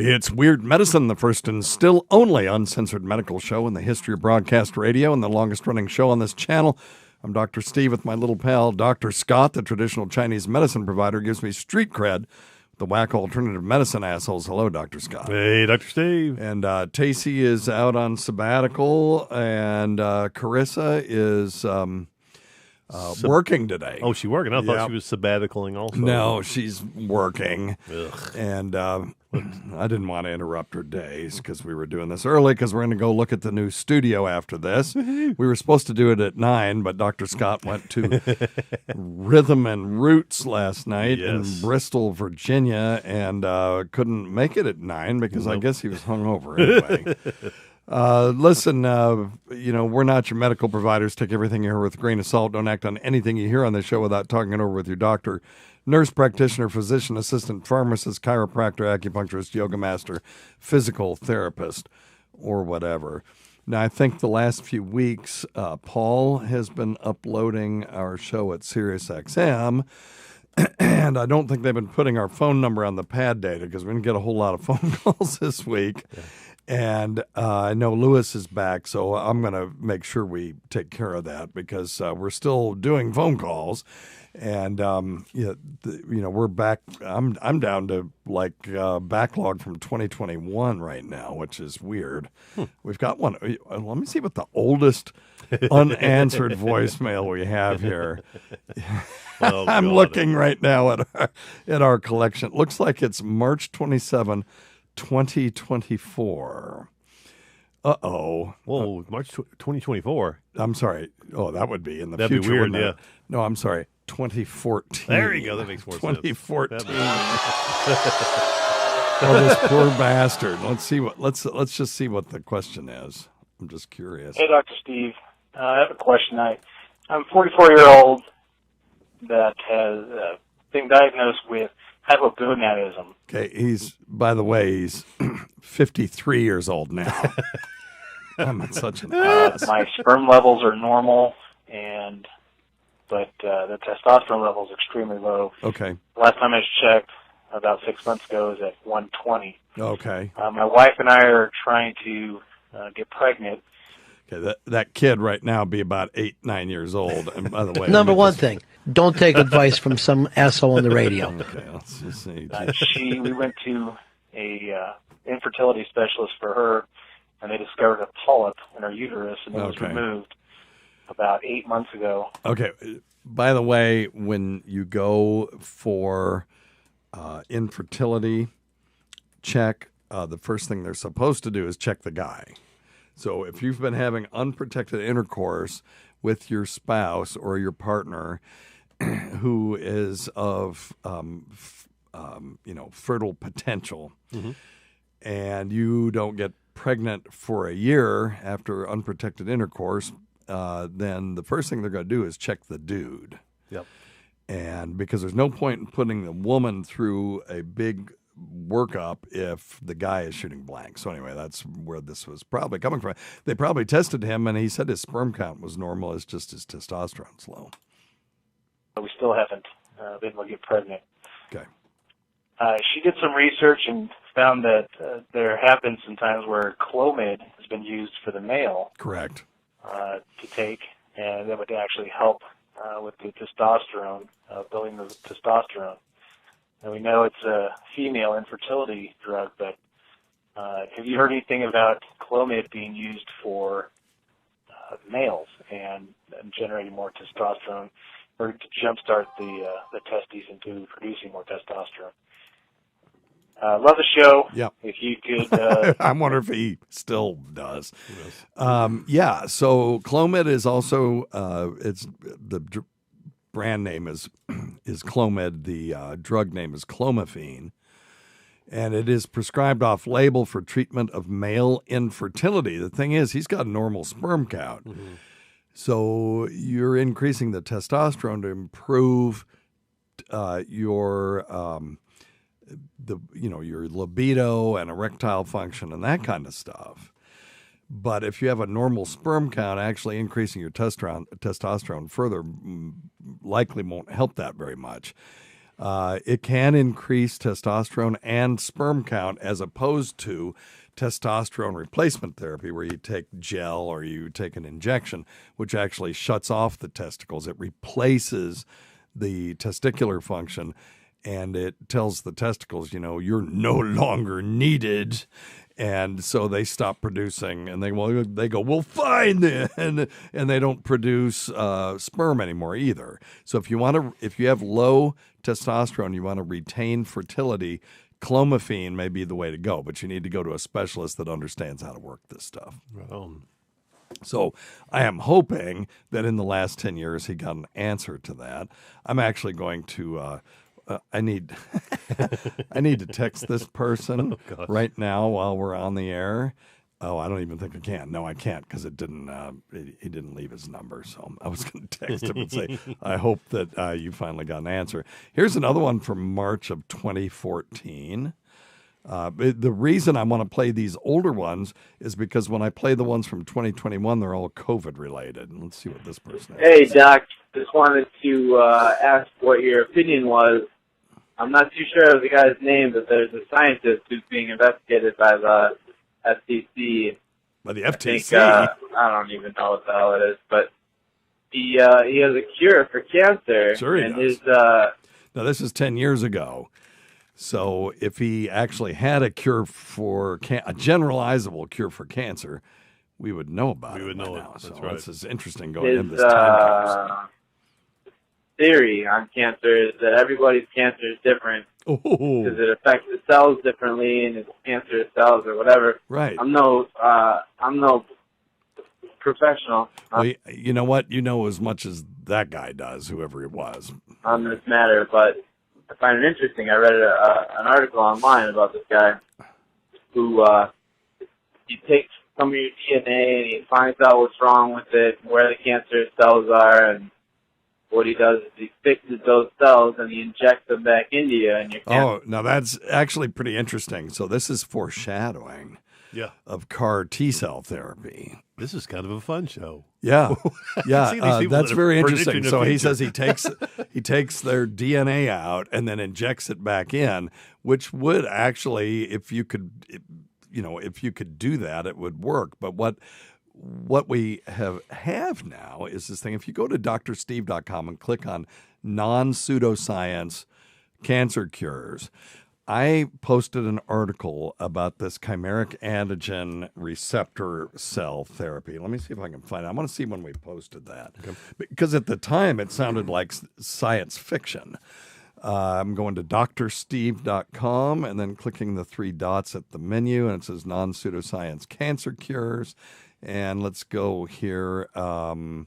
It's Weird Medicine, the first and still only uncensored medical show in the history of broadcast radio and the longest-running show on this channel. I'm Dr. Steve with my little pal, Dr. Scott, the traditional Chinese medicine provider, gives me street cred with the whack alternative medicine assholes. Hello, Dr. Scott. Hey, Dr. Steve. And Tacey is out on sabbatical, and Carissa is working today. Oh, she's working. I thought she was sabbaticaling also. No, she's working. Ugh. And I didn't want to interrupt her days because we were doing this early because we're going to go look at the new studio after this. We were supposed to do it at 9, but Dr. Scott went to Rhythm and Roots last night in Bristol, Virginia, and couldn't make it at 9 because I guess he was hungover anyway. Listen, we're not your medical providers. Take everything you hear with a grain of salt. Don't act on anything you hear on the show without talking it over with your doctor, nurse practitioner, physician assistant, pharmacist, chiropractor, acupuncturist, yoga master, physical therapist, or whatever. Now, I think the last few weeks, Paul has been uploading our show at SiriusXM, and I don't think they've been putting our phone number on the pad data because we didn't get a whole lot of phone calls this week. Yeah. And I know Lewis is back, so I'm going to make sure we take care of that because we're still doing phone calls. And, we're back. I'm down to backlog from 2021 right now, which is weird. We've got one. Let me see what the oldest unanswered voicemail we have here. Oh, I'm looking right now at our collection. It looks like it's March 27, 2024. Uh-oh. Whoa, March 2024. I'm sorry. Oh, that would be in the That'd future. That'd be weird, yeah. No, I'm sorry. 2014. There you go. That makes more 2014. sense. 2014. Oh, this poor bastard. Let's just see what the question is. I'm just curious. Hey, Dr. Steve. I have a question. I'm a 44-year-old that has been diagnosed with hypogonadism. Okay, by the way, he's 53 years old now. I'm such an ass. My sperm levels are normal, but the testosterone level is extremely low. Okay. Last time I checked, about 6 months ago, it was at 120. Okay. My wife and I are trying to get pregnant. Okay, that kid right now be about 8, 9 years old. And by the way, number one thing, don't take advice from some asshole on the radio. Okay, let's just see. We went to a infertility specialist for her, and they discovered a polyp in her uterus, and it was removed about 8 months ago. Okay. By the way, when you go for infertility check, the first thing they're supposed to do is check the guy. So if you've been having unprotected intercourse with your spouse or your partner who is of, fertile potential, and you don't get pregnant for a year after unprotected intercourse, then the first thing they're going to do is check the dude. Yep. And because there's no point in putting the woman through a big workup if the guy is shooting blank. So anyway, that's where this was probably coming from. They probably tested him, and he said his sperm count was normal. It's just his testosterone's low. We still haven't been able to get pregnant. Okay. She did some research and found that there have been some times where Clomid has been used for the male. Correct. To take, and that would actually help with the testosterone, building the testosterone. And we know it's a female infertility drug, but have you heard anything about Clomid being used for males and generating more testosterone, or to jumpstart the testes into producing more testosterone? Love the show. Yeah. If you could... I wonder if he still does. Yes. So Clomid is also, it's the brand name is Clomid. The drug name is clomiphene. And it is prescribed off-label for treatment of male infertility. The thing is, he's got a normal sperm count. Mm-hmm. So you're increasing the testosterone to improve your libido and erectile function and that kind of stuff. But if you have a normal sperm count, actually increasing your testosterone further likely won't help that very much. It can increase testosterone and sperm count as opposed to testosterone replacement therapy, where you take gel or you take an injection, which actually shuts off the testicles. It replaces the testicular function, and it tells the testicles, you're no longer needed. And so they stop producing, and they go, well, fine then, and they don't produce sperm anymore either. So if you have low testosterone, you want to retain fertility, clomiphene may be the way to go, but you need to go to a specialist that understands how to work this stuff. So I am hoping that in the last 10 years he got an answer to that. I'm actually going to. I need to text this person right now while we're on the air. Oh, I don't even think I can. No, I can't, because it didn't. He didn't leave his number, so I was going to text him and say, "I hope that you finally got an answer." Here's another one from March of 2014. The reason I want to play these older ones is because when I play the ones from 2021, they're all COVID related. Let's see what this person has. Hey, Doc. Just wanted to ask what your opinion was. I'm not too sure of the guy's name, but there's a scientist who's being investigated by the FTC. By the FTC? I don't even know what the hell it is, but he has a cure for cancer. Sure he does. Now, this is 10 years ago. So if he actually had a cure for a generalizable cure for cancer, we would know about it. We would know now. So this is interesting going into this time. Theory on cancer is that everybody's cancer is different because it affects the cells differently, and it's cancerous cells or whatever. Right. I'm no professional. Well, you know what? You know as much as that guy does, whoever it was, on this matter. But I find it interesting. I read an article online about this guy who he takes some of your DNA and he finds out what's wrong with it, where the cancerous cells are, and what he does is he fixes those cells and he injects them back into you. And you can't. Oh, now that's actually pretty interesting. So this is foreshadowing of CAR T-cell therapy. This is kind of a fun show. Yeah, yeah, that's very interesting. So he says he takes their DNA out and then injects it back in, which would actually, if you could do that, it would work. But what we have now is this thing. If you go to drsteve.com and click on non-pseudoscience cancer cures, I posted an article about this chimeric antigen receptor cell therapy. Let me see if I can find it. I want to see when we posted that. Okay. Because at the time it sounded like science fiction. I'm going to drsteve.com and then clicking the three dots at the menu, and it says non-pseudoscience cancer cures. And let's go here. Come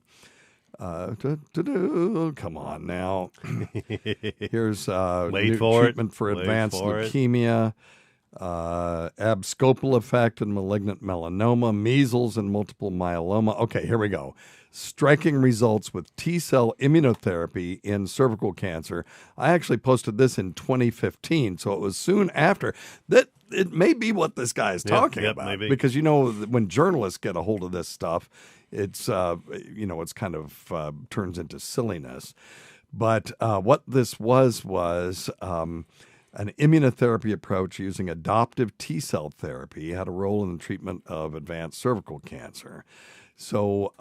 on now. Here's new treatment for advanced leukemia, abscopal effect in malignant melanoma, measles and multiple myeloma. Okay, here we go. Striking results with T-cell immunotherapy in cervical cancer. I actually posted this in 2015, so it was soon after that. It may be what this guy is talking about, maybe. Because when journalists get a hold of this stuff, it's it's kind of turns into silliness. But what this was an immunotherapy approach using adoptive T-cell therapy had a role in the treatment of advanced cervical cancer. So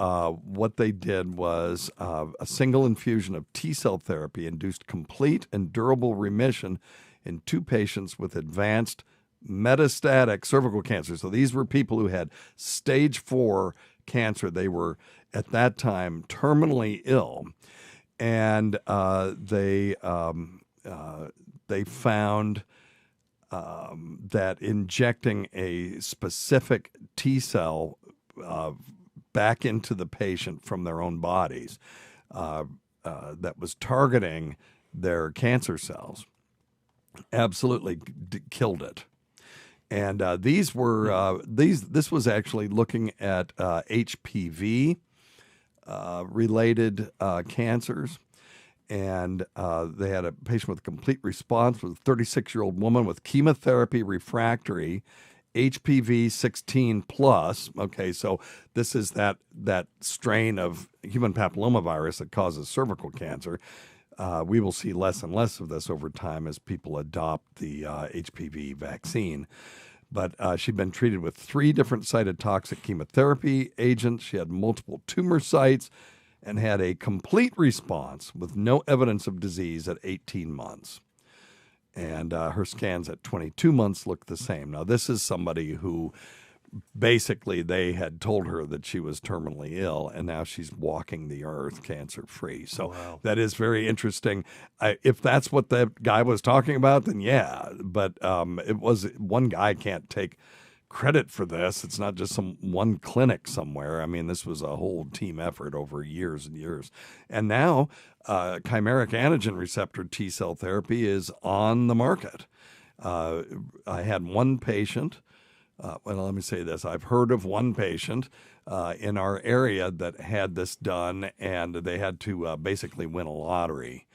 what they did was a single infusion of T-cell therapy induced complete and durable remission in 2 patients with advanced metastatic cervical cancer. So these were people who had stage 4 cancer. They were at that time terminally ill, and they found that injecting a specific T cell back into the patient from their own bodies that was targeting their cancer cells absolutely killed it. And this was actually looking at HPV related cancers. And they had a patient with a complete response, with a 36-year-old woman with chemotherapy refractory HPV 16 plus. Okay, so this is that strain of human papillomavirus that causes cervical cancer. We will see less and less of this over time as people adopt the HPV vaccine. But she'd been treated with 3 different cytotoxic chemotherapy agents. She had multiple tumor sites and had a complete response with no evidence of disease at 18 months. And her scans at 22 months looked the same. Now, this is somebody who basically they had told her that she was terminally ill, and now she's walking the earth cancer-free. So that is very interesting. If that's what that guy was talking about, then yeah. But it was one guy can't take credit for this. It's not just some one clinic somewhere. I mean, this was a whole team effort over years and years. And now chimeric antigen receptor T-cell therapy is on the market. I had one patient. Well, let me say this. I've heard of one patient in our area that had this done, and they had to basically win a lottery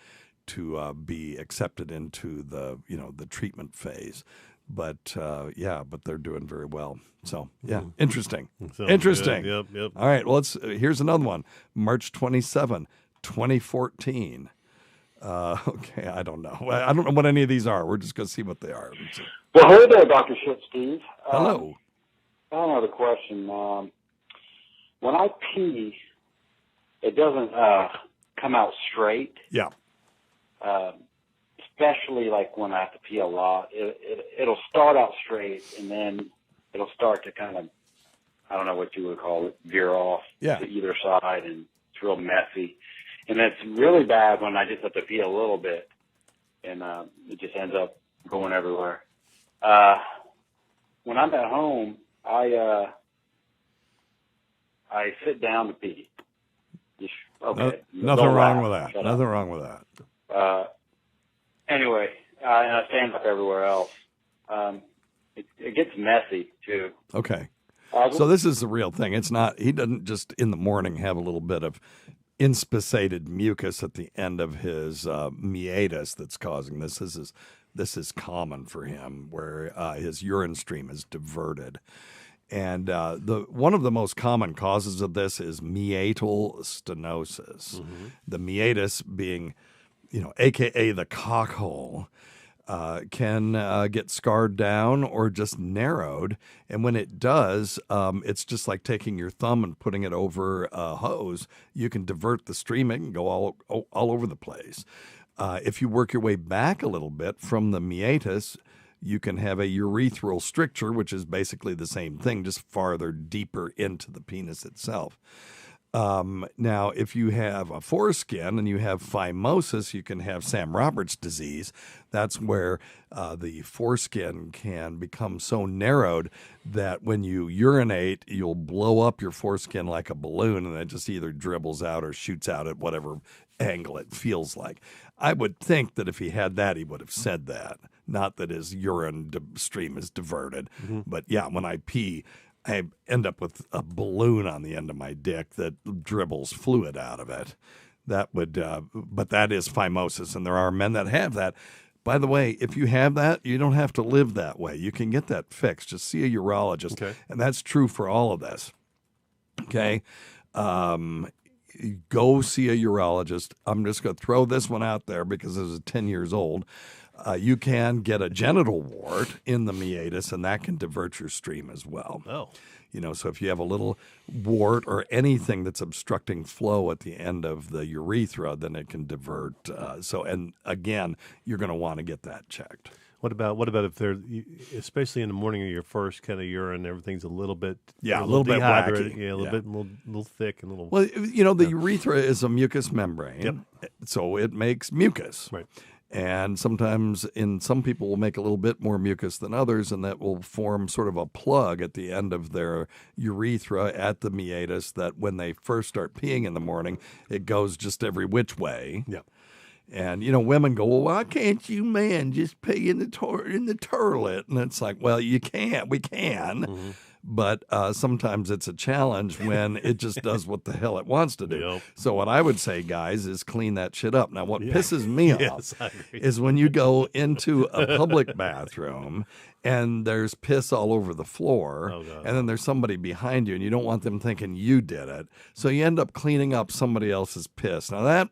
to be accepted into the treatment phase. But but they're doing very well. So interesting. Interesting. Good. Yep. All right. Well, here's another one. March 27, 2014. Okay, I don't know. I don't know what any of these are. We're just going to see what they are. Well, hello there, Dr. Ship Steve. Hello. I have a question. When I pee, it doesn't come out straight. Yeah. Especially like when I have to pee a lot. It'll start out straight, and then it'll start to kind of, I don't know what you would call it, veer off to either side, and it's real messy. And it's really bad when I just have to pee a little bit, and it just ends up going everywhere. When I'm at home, I sit down to pee. Okay. Nothing wrong with that. Nothing wrong with that. Anyway, and I stand up everywhere else. It gets messy too. Okay. So this is the real thing. It's not. He doesn't just in the morning have a little bit of inspissated mucus at the end of his meatus that's causing this. This is common for him, where his urine stream is diverted. And one of the most common causes of this is meatal stenosis. Mm-hmm. The meatus being, AKA the cockhole, can get scarred down or just narrowed. And when it does, it's just like taking your thumb and putting it over a hose. You can divert the stream. It can go all over the place. If you work your way back a little bit from the meatus, you can have a urethral stricture, which is basically the same thing, just farther deeper into the penis itself. Now, if you have a foreskin and you have phimosis, you can have Sam Roberts disease. That's where the foreskin can become so narrowed that when you urinate, you'll blow up your foreskin like a balloon, and it just either dribbles out or shoots out at whatever angle it feels like. I would think that if he had that, he would have said that, not that his urine stream is diverted. Mm-hmm. But yeah, when I pee, I end up with a balloon on the end of my dick that dribbles fluid out of it. That would, but that is phimosis, and there are men that have that. By the way, if you have that, you don't have to live that way. You can get that fixed. Just see a urologist, and that's true for all of this. Okay, go see a urologist. I'm just going to throw this one out there because this is 10 years old. You can get a genital wart in the meatus, and that can divert your stream as well. Oh. So if you have a little wart or anything that's obstructing flow at the end of the urethra, then it can divert. And again, you're going to want to get that checked. What about if they're, especially in the morning of your first kind of urine, everything's a little bit, a little bit wacky. Yeah, a little thick and a little. Well, the urethra is a mucous membrane, so it makes mucus. Right. And sometimes some people will make a little bit more mucus than others, and that will form sort of a plug at the end of their urethra at the meatus that when they first start peeing in the morning, it goes just every which way. Yeah. And, women go, well, why can't you men just pee in the toilet? And it's like, well, you can't. We can. Mm-hmm. But sometimes it's a challenge when it just does what the hell it wants to do. Yep. So what I would say, guys, is clean that shit up. Now, what pisses me off is when you go into a public bathroom and there's piss all over the floor, and then there's somebody behind you, and you don't want them thinking you did it. So you end up cleaning up somebody else's piss. Now, that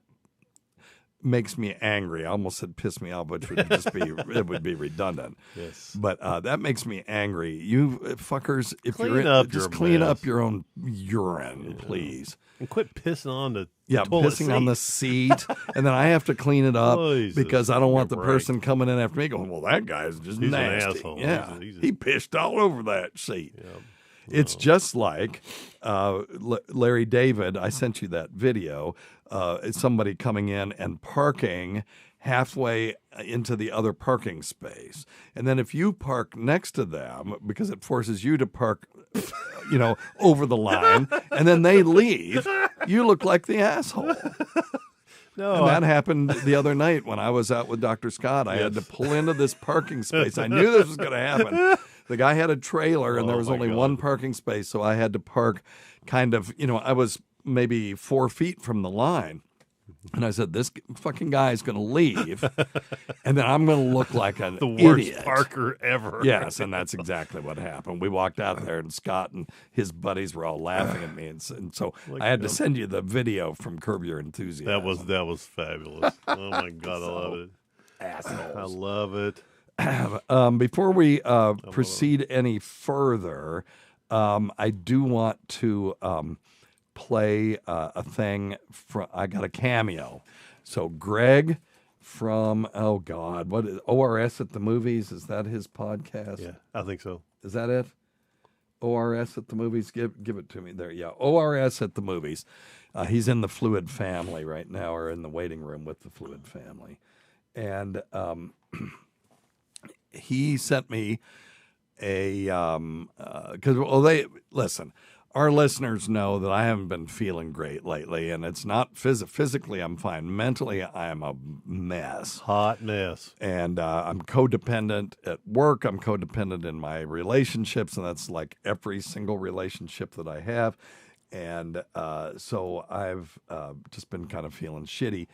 makes me angry. I almost said piss me off, which would just be it would be redundant. Yes. But that makes me angry. You fuckers, if Clean you're up just your clean mess. up your own urine, please. And quit pissing on the Yeah, toilet pissing seat. on the seat, and then I have to clean it up Jesus, because I don't want the you're person coming in after me going, well, that guy's just He's an nasty. asshole. Yeah, He's a- he pissed all over that seat. Yeah. It's just like Larry David. I sent you that video. It's somebody coming in and parking halfway into the other parking space. And then if you park next to them, because it forces you to park, over the line, and then they leave, you look like the asshole. No, And that happened the other night when I was out with Dr. Scott. I had to pull into this parking space. I knew this was going to happen. The guy had a trailer, and there was my only God. one parking space, so I had to park kind of, I was maybe 4 feet from the line. And I said, this fucking guy is going to leave, and then I'm going to look like an the worst idiot. parker ever. Yes, and that's exactly what happened. We walked out there, and Scott and his buddies were all laughing at me, and so I had to send you the video from Curb Your Enthusiasm. That was fabulous. Oh my God, I love it. assholes. I love it. Before we proceed any further, I do want to play a thing from. I got a cameo. So Greg from what is ORS at the Movies? Is that his podcast? Yeah, I think so. Is that it? ORS at the Movies? Give it to me there. Yeah, ORS at the Movies. He's in the Fluid family right now, or in the waiting room with the Fluid family. And he sent me listen, our listeners know that I haven't been feeling great lately, and it's not physically I'm fine. Mentally, I am a mess. Hot mess. And I'm codependent at work. I'm codependent in my relationships, and that's like every single relationship that I have. And so I've just been kind of feeling shitty.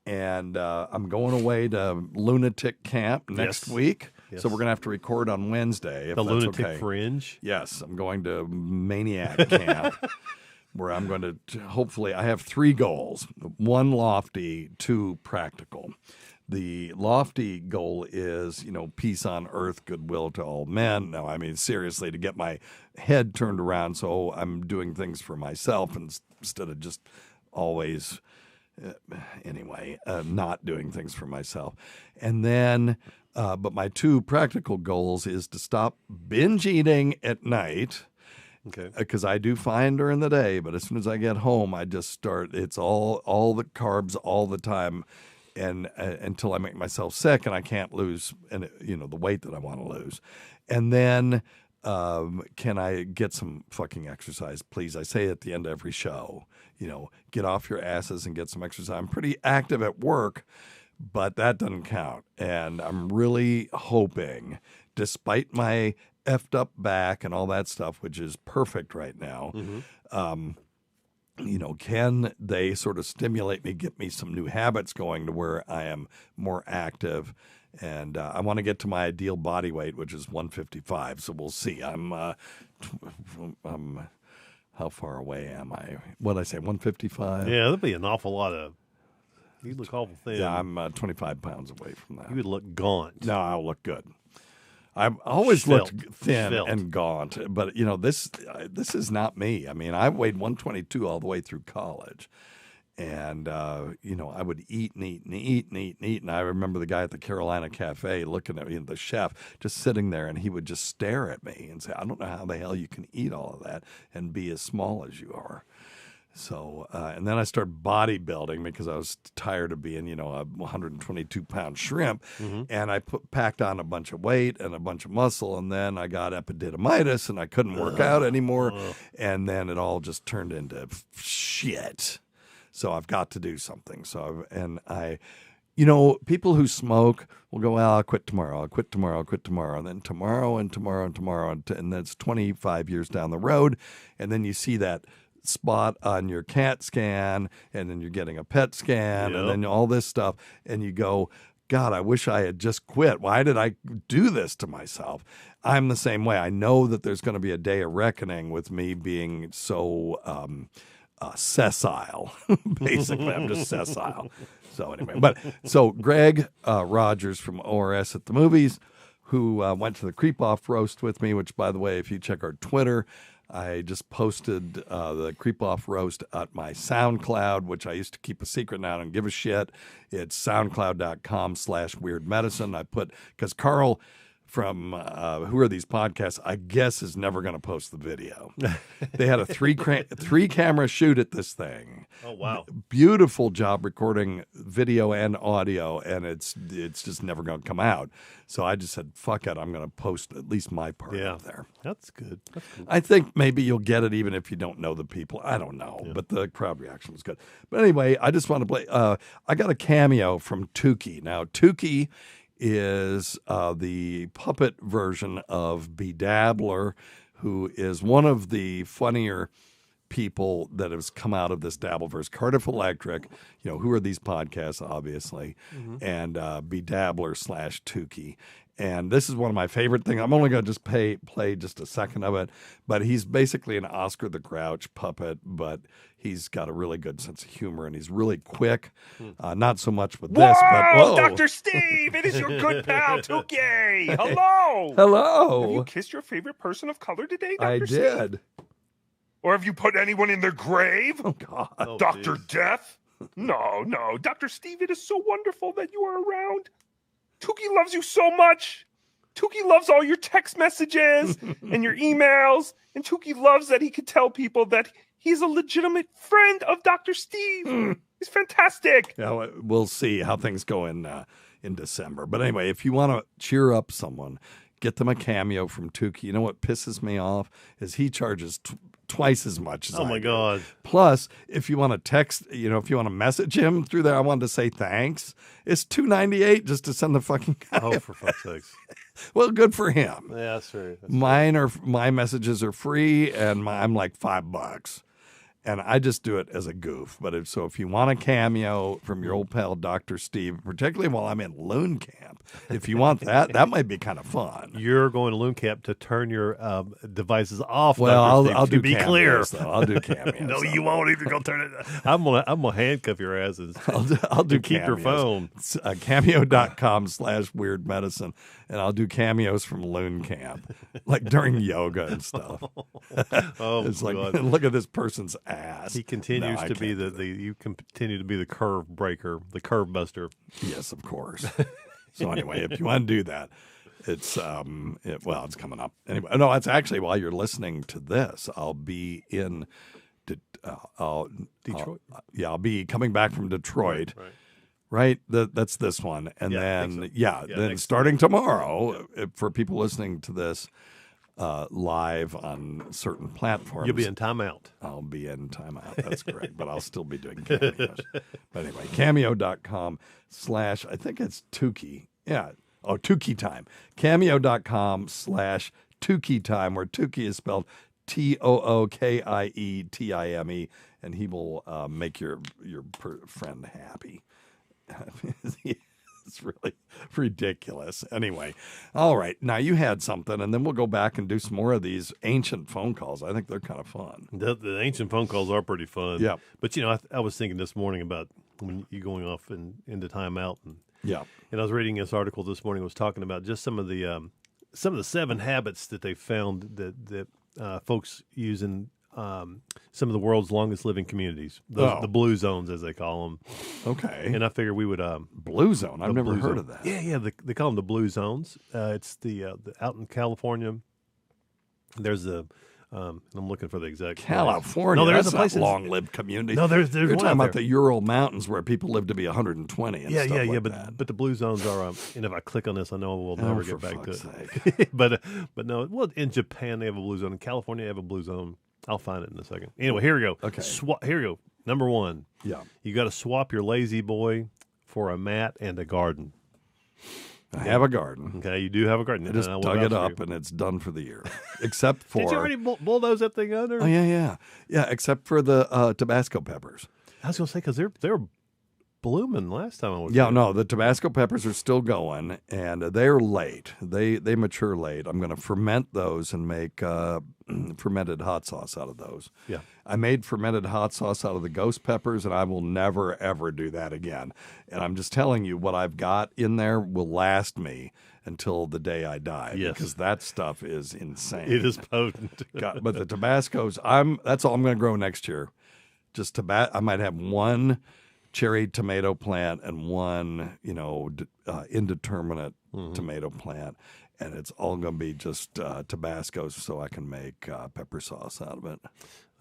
And I'm going away to lunatic camp next week. Yes. So we're going to have to record on Wednesday. If The that's Lunatic okay. Fringe. Yes, I'm going to Maniac Camp, where I'm going to hopefully, I have 3 goals, 1 lofty, 2 practical. The lofty goal is, peace on earth, goodwill to all men. No, I mean, seriously, to get my head turned around so I'm doing things for myself instead of just always, not doing things for myself. And then, but my 2 practical goals is to stop binge eating at night. Okay. Because I do fine during the day, but as soon as I get home, I just start. It's all the carbs all the time, and until I make myself sick and I can't lose, the weight that I want to lose, and then can I get some fucking exercise, please? I say at the end of every show, get off your asses and get some exercise. I'm pretty active at work, but that doesn't count, and I'm really hoping, despite my effed up back and all that stuff, which is perfect right now. Can they sort of stimulate me, get me some new habits going to where I am more active? And I want to get to my ideal body weight, which is 155. So we'll see. I'm how far away am I? What did I say, 155? Yeah, that'd be an awful lot of. You look awful thin. Yeah, I'm 25 pounds away from that. You would look gaunt. No, I'll look good. I've always looked thin Svelte. and gaunt, but this is not me. I mean, I weighed 122 all the way through college, and I would eat and eat and eat and eat and eat. And I remember the guy at the Carolina Cafe looking at me, the chef, just sitting there, and he would just stare at me and say, "I don't know how the hell you can eat all of that and be as small as you are." So, and then I started bodybuilding because I was tired of being, a 122-pound shrimp. And I packed on a bunch of weight and a bunch of muscle. And then I got epididymitis and I couldn't work out anymore. And then it all just turned into shit. So I've got to do something. People who smoke will go, well, I'll quit tomorrow. I'll quit tomorrow. I'll quit tomorrow. And then tomorrow and tomorrow and tomorrow. And that's 25 years down the road. And then you see that spot on your CAT scan, and then you're getting a PET scan, and then all this stuff, and you go, God, I wish I had just quit. Why did I do this to myself? I'm the same way. I know that there's going to be a day of reckoning with me being so sessile. Basically, I'm just sessile. So anyway, so Greg Rogers from ORS at the Movies, who went to the Creep Off roast with me, which, by the way, if you check our Twitter, I just posted the Creep Off roast at my SoundCloud, which I used to keep a secret now and give a shit. It's soundcloud.com/weirdmedicine. I put, because Carl from Who Are These Podcasts, I guess, is never going to post the video. They had a three camera shoot at this thing. Oh, wow. Beautiful job recording video and audio, and it's just never going to come out. So I just said, fuck it, I'm going to post at least my part up there. That's good. That's cool. I think maybe you'll get it even if you don't know the people. I don't know, but the crowd reaction was good. But anyway, I just want to play. I got a cameo from Tukey. Now, Tukey is the puppet version of Bedabbler, who is one of the funnier people that has come out of this Dabbleverse. Cardiff Electric, Who Are These Podcasts, obviously, and Bedabbler / Tukey. And this is one of my favorite things. I'm only going to just play just a second of it, but he's basically an Oscar the Grouch puppet, but he's got a really good sense of humor, and he's really quick. Not so much with this, but whoa, Dr. Steve, it is your good pal, Tukey. Hello. Hello. Have you kissed your favorite person of color today, Dr. I Steve? did. Or have you put anyone in their grave? Oh, God. Dr. Death? No. Dr. Steve, it is so wonderful that you are around. Tukey loves you so much. Tukey loves all your text messages and your emails. And Tukey loves that he can tell people that he's a legitimate friend of Dr. Steve. He's fantastic. Yeah, we'll see how things go in December. But anyway, if you want to cheer up someone, get them a cameo from Tukey. You know what pisses me off is he charges twice as much as I do. God. Plus, if you want to text, if you want to message him through there, I wanted to say thanks. It's $2.98 just to send the fucking guy. Oh, for fuck's sakes. Well, good for him. Yeah, that's true. My messages are free, and I'm like $5. And I just do it as a goof. But if you want a cameo from your old pal, Dr. Steve, particularly while I'm in Loon Camp, if you want that might be kind of fun. You're going to Loon Camp to turn your devices off. Well, Dr. I'll Steve, do to be clear. Though. I'll do cameos. No, you won't even go turn it. I'm gonna handcuff your asses. I'll do keep your phone. It's, cameo.com/weirdmedicine, and I'll do cameos from Loon Camp, like during yoga and stuff. Oh, it's like, God. look at this person's ass. He continues to be you continue to be the curve breaker, the curve buster. Yes, of course. So anyway, if you want to do that, it's it's coming up. Anyway, no, it's actually while you're listening to this, I'll be in Detroit. I'll be coming back from Detroit. Right. That's this one. And then then next starting tomorrow, for people listening to this live on certain platforms. You'll be in timeout. I'll be in timeout. That's correct. But I'll still be doing cameos. But anyway, cameo.com/ I think it's Tukey. Yeah. Oh, Tukey Time. Cameo.com/ Tukey Time, where Tukey is spelled TOOKIETIME, and he will make your friend happy. It's really ridiculous. Anyway, all right. Now you had something, and then we'll go back and do some more of these ancient phone calls. I think they're kind of fun. The ancient phone calls are pretty fun. Yeah. But, I was thinking this morning about when you going off into timeout. And I was reading this article this morning. It was talking about just some of the 7 habits that they found that folks use in some of the world's longest living communities, the blue zones, as they call them. Okay. And I figured we would blue zone. I've never heard of that. Yeah. They call them the blue zones. It's the out in California. There's I'm looking for the exact California. No, there's that's a place not long-lived community. No, there's You're one talking out about there. the Ural Mountains where people live to be 120 and stuff like that. But the blue zones are. And if I click on this, I know we'll never get back to sake. it. but no. Well, in Japan they have a blue zone. In California they have a blue zone. I'll find it in a second. Anyway, here we go. Okay. Here we go. Number 1. Yeah. You got to swap your lazy boy for a mat and a garden. I have a garden. Okay, you do have a garden. I just dug it up and it's done for the year. Except for... Did you already bulldoze that thing under? Oh, yeah. Yeah, except for the Tabasco peppers. I was going to say, because they're blooming last time I was Yeah, there. no, the Tabasco peppers are still going, and they're late. They mature late. I'm going to ferment those and make fermented hot sauce out of those. Yeah. I made fermented hot sauce out of the ghost peppers, and I will never, ever do that again. And I'm just telling you, what I've got in there will last me until the day I die. Yes. Because that stuff is insane. It is potent. God, but the Tabascos, that's all I'm going to grow next year. Just I might have one cherry tomato plant and one, indeterminate tomato plant, and it's all going to be just Tabascos, so I can make pepper sauce out of it.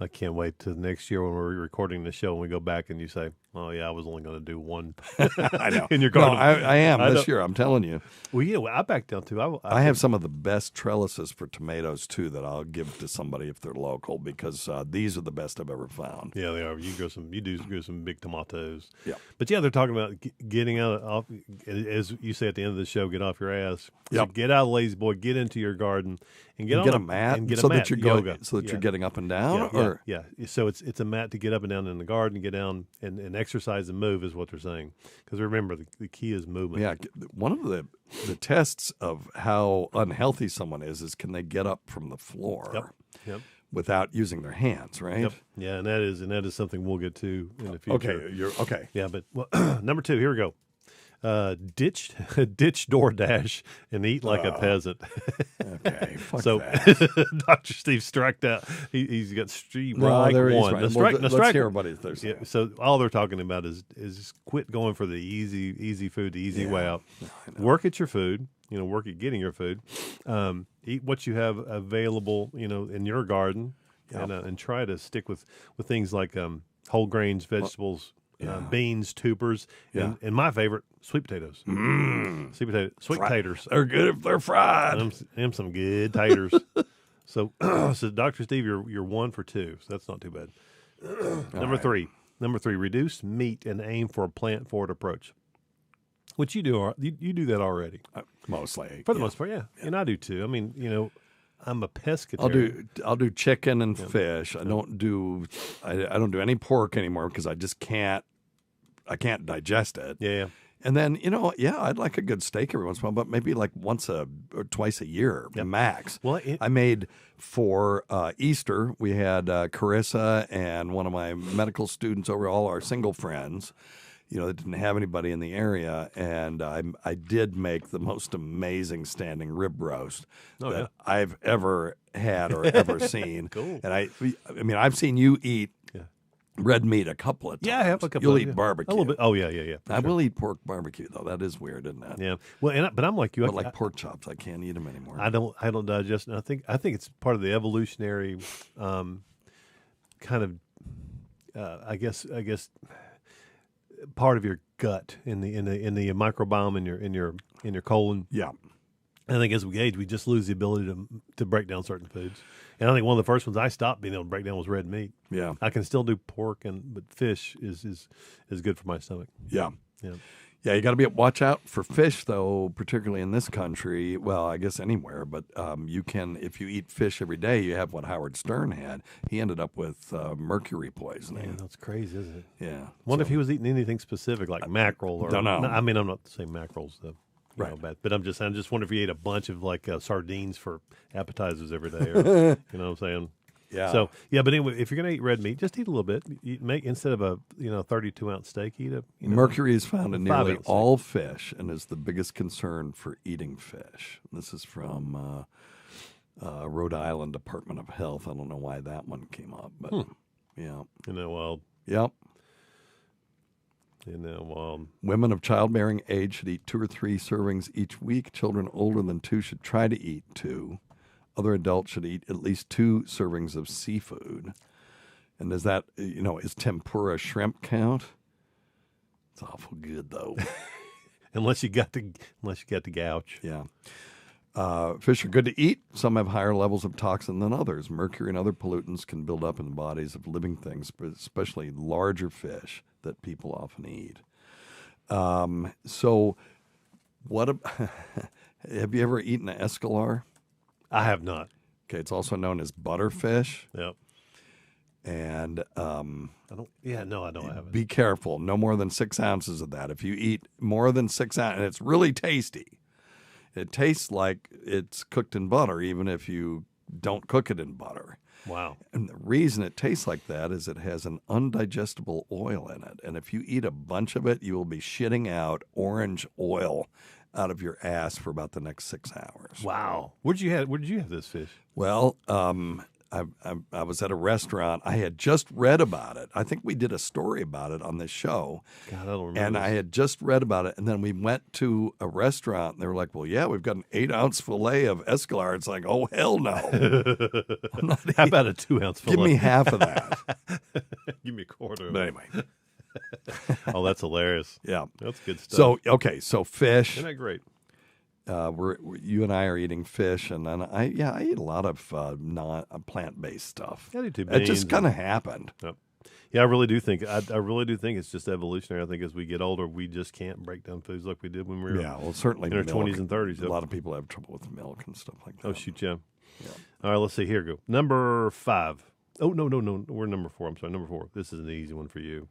I can't wait till next year when we're recording the show and we go back and you say, "Oh yeah, I was only going to do one." I know in your garden. No, I am this year. I'm telling you. Well, yeah, I backed down too. I have some of the best trellises for tomatoes too that I'll give to somebody if they're local, because these are the best I've ever found. Yeah, they are. You do grow some big tomatoes. Yeah, but yeah, they're talking about getting off, as you say at the end of the show, get off your ass. Yeah, so get out of lazy boy, get into your garden and get a mat, and get so a mat, that you're yoga. going, so that you're getting up and down. Yeah. So it's a mat to get up and down in the garden, get down and exercise and move is what they're saying. Because remember, the key is movement. Yeah, one of the tests of how unhealthy someone is can they get up from the floor without using their hands, right? Yep. Yeah, and that is something we'll get to in the future. Okay, okay. Yeah, but number 2, here we go. Ditch DoorDash and eat like a peasant. Okay, fuck so that. Dr. Steve striked out. He's got strike one. Right. Let's hear what they're saying. Yeah, so all they're talking about is quit going for the easy food, the easy way out. Work at your food. Work at getting your food. Eat what you have available. In your garden, and try to stick with things like whole grains, vegetables. Beans, tubers, and my favorite, sweet potatoes. Sweet taters. They're good if they're fried. Them some good taters. So Dr. Steve, you're 1 for 2, so that's not too bad. Number three, reduce meat and aim for a plant-forward approach. Which you do. You do that already, mostly for the most part. Yeah, and I do too. I mean, I'm a pescatarian. I'll do chicken and fish. I don't do any pork anymore because I just can't. I can't digest it. Yeah. And then I'd like a good steak every once in a while, but maybe like once or twice a year max. Well, I made for Easter. We had Carissa and one of my medical students over, all our single friends. That didn't have anybody in the area, and I did make the most amazing standing rib roast that I've ever had or ever seen. Cool. And I mean, I've seen you eat red meat a couple of times. Yeah, I have a couple. You'll eat barbecue. A little bit. Oh yeah. I will eat pork barbecue though. That is weird, isn't it? Yeah. Well, but I'm like you. But like pork chops, I can't eat them anymore. I don't digest. And I think it's part of the evolutionary kind of. I guess. Part of your gut in the microbiome in your colon. Yeah. I think as we age, we just lose the ability to break down certain foods. And I think one of the first ones I stopped being able to break down was red meat. Yeah. I can still do pork, but fish is good for my stomach. Yeah. Yeah. Yeah, you got to watch out for fish, though, particularly in this country. Well, I guess anywhere, but you can, if you eat fish every day, you have what Howard Stern had. He ended up with mercury poisoning. Yeah, that's crazy, isn't it? Yeah. Wonder if he was eating anything specific like mackerel or. Don't know. I mean, I'm not saying mackerel's right. Bad, but I'm just wondering if he ate a bunch of like sardines for appetizers every day. Or, you know what I'm saying? Yeah. So but anyway, if you're gonna eat red meat, just eat a little bit. Make instead of a 32-ounce steak, eat a. Mercury is found in nearly all fish and is the biggest concern for eating fish. This is from Rhode Island Department of Health. I don't know why that one came up, but yeah. Yep. Women of childbearing age should eat 2 or 3 servings each week. Children older than 2 should try to eat 2. Other adults should eat at least 2 servings of seafood. And does that, is tempura shrimp count? It's awful good though. unless you got the gouge. Yeah. Fish are good to eat. Some have higher levels of toxin than others. Mercury and other pollutants can build up in the bodies of living things, but especially larger fish that people often eat. So what have you ever eaten an escalar? I have not. Okay, it's also known as butterfish. Yep. And I don't have it. Be careful. No more than 6 ounces of that. If you eat more than 6 ounces, and it's really tasty. It tastes like it's cooked in butter, even if you don't cook it in butter. Wow. And the reason it tastes like that is it has an undigestible oil in it. And if you eat a bunch of it, you will be shitting out orange oil out of your ass for about the next 6 hours. Wow. Where did you have this fish? Well, I was at a restaurant. I had just read about it. I think we did a story about it on this show. God, I don't remember. And I had just read about it. And then we went to a restaurant. And they were like, well, yeah, we've got an 8-ounce fillet of escalar. It's like, oh, hell no. How about a 2-ounce fillet? Give me half of that. Give me a quarter. But anyway. Oh, that's hilarious. Yeah. That's good stuff. So fish. Isn't that great? You and I are eating fish, and then I eat a lot of plant-based stuff. I do too. It just kind of happened. Yep. Yeah, I really do think it's just evolutionary. I think as we get older, we just can't break down foods like we did when we were certainly in our 20s and 30s. A lot of people have trouble with milk and stuff like that. Oh shoot, yeah. All right, let's see. Here we go. Number 5. Oh no, we're number 4. I'm sorry, number 4. This is an easy one for you.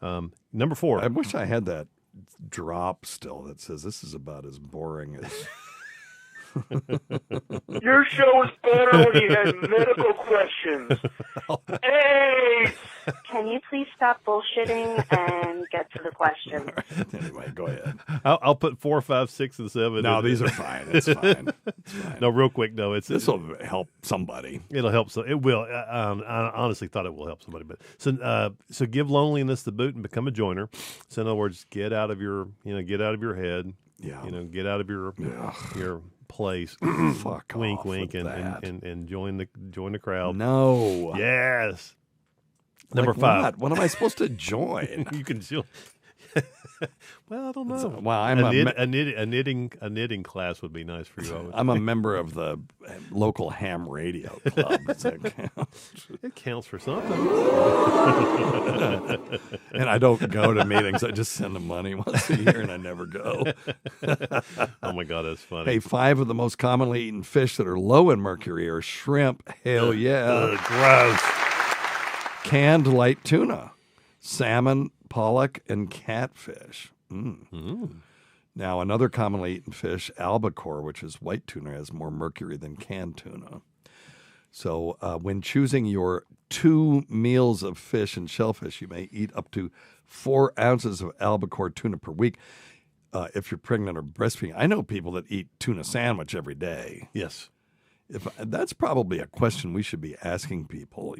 Number 4. I wish I had that drop still that says this is about as boring as your show is better when you have medical questions. Hey, can you please stop bullshitting and get to the question? Right. Anyway, go ahead. I'll put 4, 5, 6, and 7. No, these are fine. It's fine. It's fine. No, real quick. No, this will help somebody. It'll help. It will. I honestly thought it will help somebody. But so give loneliness the boot and become a joiner. So in other words, get out of your head. Yeah. Get out of your place. Fuck wink, off wink, with and join the crowd. No. Yes. Number 5. What am I supposed to join? You can join. Well, I don't know. Well, I'm a knitting class would be nice for you. I'm a member of the local ham radio club. Does that count? It counts for something. And I don't go to meetings. I just send them money once a year, and I never go. Oh my God, that's funny. Hey, 5 of the most commonly eaten fish that are low in mercury are shrimp. Hell yeah. Gross. Canned light tuna, salmon, pollock, and catfish. Now, another commonly eaten fish, albacore, which is white tuna, has more mercury than canned tuna. So when choosing your 2 meals of fish and shellfish, you may eat up to 4 ounces of albacore tuna per week if you're pregnant or breastfeeding. I know people that eat tuna sandwich every day. Yes. That's probably a question we should be asking people,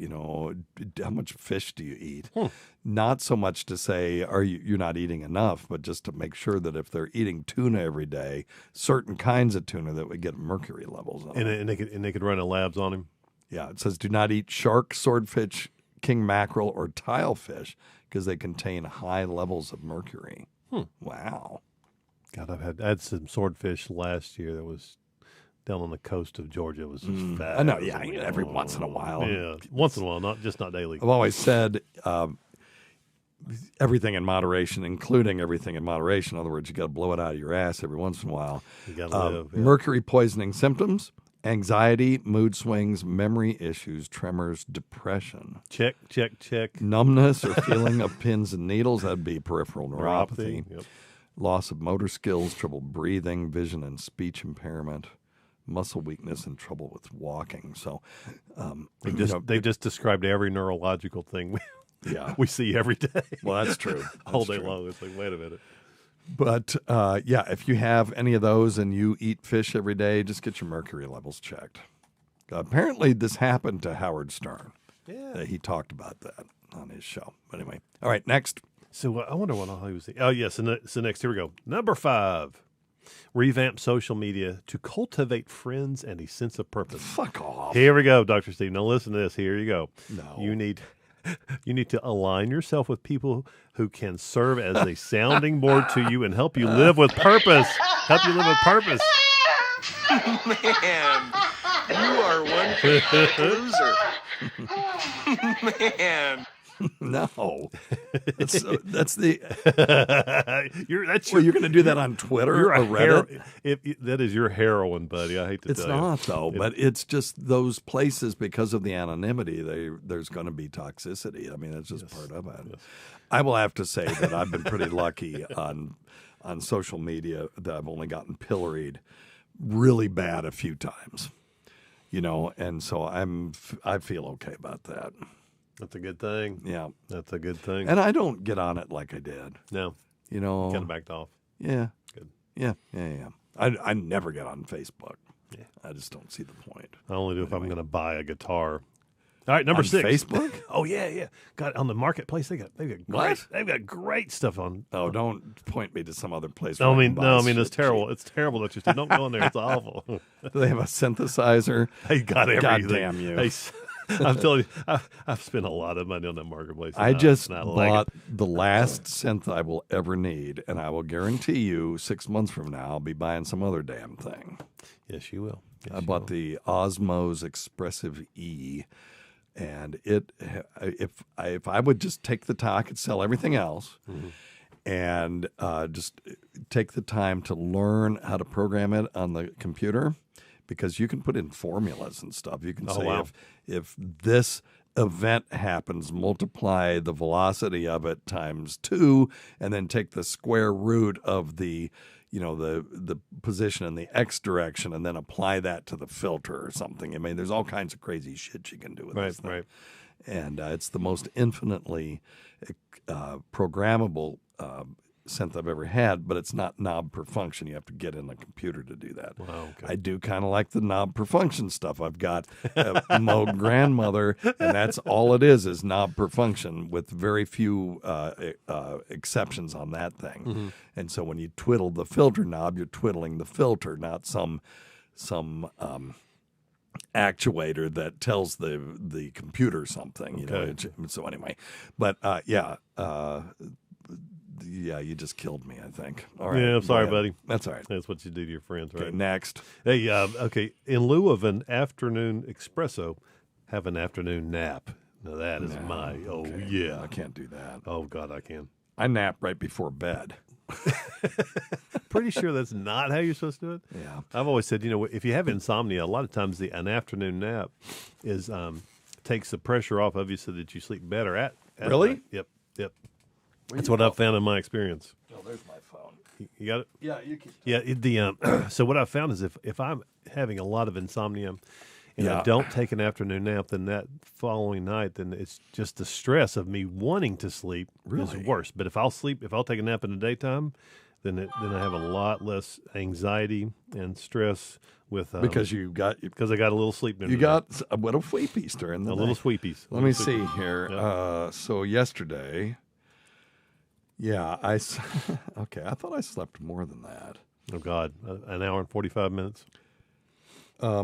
how much fish do you eat? Not so much to say, you're not eating enough, but just to make sure that if they're eating tuna every day, certain kinds of tuna that would get mercury levels on and they could run a labs on him? Yeah, it says do not eat shark, swordfish, king mackerel, or tilefish because they contain high levels of mercury. Wow. God, I had some swordfish last year that was down on the coast of Georgia. It was just fat. I know, every once in a while. Yeah, once in a while, not daily. I've always said everything in moderation, including everything in moderation. In other words, you got to blow it out of your ass every once in a while. You got to live. Yeah. Mercury poisoning symptoms: anxiety, mood swings, memory issues, tremors, depression. Check. Numbness or feeling of pins and needles. That'd be peripheral neuropathy. Yep. Loss of motor skills, trouble breathing, vision and speech impairment, muscle weakness, and trouble with walking. So they just described every neurological thing we see every day. Well, that's true. All day long. It's like, wait a minute. But if you have any of those and you eat fish every day, just get your mercury levels checked. Apparently, this happened to Howard Stern. Yeah. He talked about that on his show. But anyway, all right, next. So I wonder what he was thinking. Oh, yes. So next, here we go. Number 5. Revamp social media to cultivate friends and a sense of purpose. Fuck off. Here we go, Dr. Steve. Now listen to this. Here you go. No. You need to align yourself with people who can serve as a sounding board to you and help you live with purpose. Man, you are one loser. Man. No, that's the. You're going to do that on Twitter or Reddit? That is your heroin, buddy. I hate to tell you. It's not though, but it's just those places because of the anonymity. There's going to be toxicity. I mean, it's just part of it. Yes. I will have to say that I've been pretty lucky on social media that I've only gotten pilloried really bad a few times, and so I feel okay about that. That's a good thing. Yeah. That's a good thing. And I don't get on it like I did. No. Kind of backed off. Yeah. Good. Yeah. I never get on Facebook. Yeah. I just don't see the point. I only do if I'm going to buy a guitar. All right, number on 6. Facebook? Oh, yeah. God, on the marketplace, they've got great stuff on. Oh, don't point me to some other place. I mean, it's terrible. It's terrible that you said, don't go in there. It's awful. Do they have a synthesizer? They got everything. God damn you. I'm telling you, I've spent a lot of money on that marketplace. I just bought the last synth I will ever need, and I will guarantee you 6 months from now I'll be buying some other damn thing. Yes, you will. I bought the Osmos Expressive E, and if I would just take the time, I could sell everything else, and just take the time to learn how to program it on the computer. Because you can put in formulas and stuff. You can say if this event happens, multiply the velocity of it times 2, and then take the square root of the position in the x direction, and then apply that to the filter or something. I mean, there's all kinds of crazy shit you can do with this thing. Right. And it's the most infinitely programmable synth I've ever had, but it's not knob per function. You have to get in the computer to do that. Wow, okay. I do kind of like the knob per function stuff. I've got a Moog grandmother, and that's all it is knob per function with very few exceptions on that thing. And so when you twiddle the filter knob, you're twiddling the filter, not some actuator that tells the computer something. So anyway, but yeah, you just killed me, I think. All right. Yeah, I'm sorry, buddy. That's all right. That's what you do to your friends, right? Okay, next. Hey, okay. In lieu of an afternoon espresso, have an afternoon nap. Now, that is yeah. I can't do that. Oh, God, I can. I nap right before bed. Pretty sure that's not how you're supposed to do it. Yeah. I've always said, if you have insomnia, a lot of times an afternoon nap takes the pressure off of you so that you sleep better at Really? night. Yep. That's what I've found in my experience. Oh, there's my phone. You got it? Yeah, you can. Yeah, so what I've found is if I'm having a lot of insomnia and I don't take an afternoon nap, then that following night, then it's just the stress of me wanting to sleep is worse. But if I'll take a nap in the daytime, then I have a lot less anxiety and stress with because I got a little sleep. You got a little sweet piece during the day. Little sweet piece. Let me see here. Yep. So yesterday. Yeah, I thought I slept more than that. Oh, God. An hour and 45 minutes? Yeah,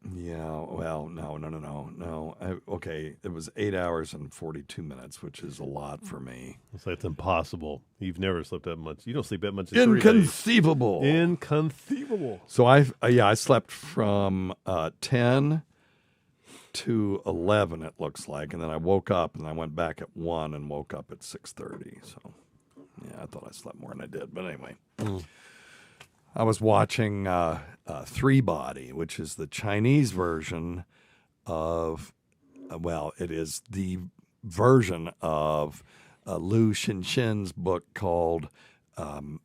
well, no. Okay, it was 8 hours and 42 minutes, which is a lot for me. So it's impossible. You've never slept that much. You don't sleep that much in Inconceivable. 3 days. Inconceivable. So I slept from 10 to 11, it looks like, and then I woke up, and I went back at 1 and woke up at 6:30. So, yeah, I thought I slept more than I did, but anyway. I was watching Three Body, which is the Chinese version of, it is the version of Liu Xinxin's book called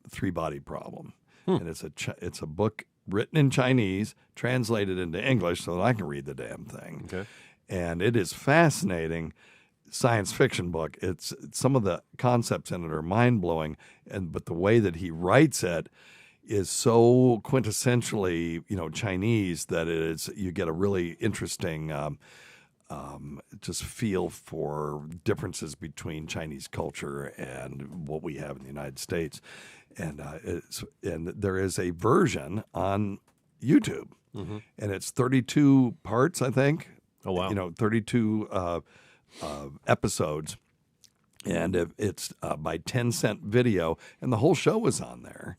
Three Body Problem, and it's a book written in Chinese, translated into English so that I can read the damn thing. Okay. And it is fascinating science fiction book. It's some of the concepts in it are mind-blowing, but the way that he writes it is so quintessentially, Chinese that you get a really interesting just feel for differences between Chinese culture and what we have in the United States. And there is a version on YouTube, and it's 32 parts, I think. Oh, wow. 32 episodes, and it's by 10-cent video, and the whole show is on there.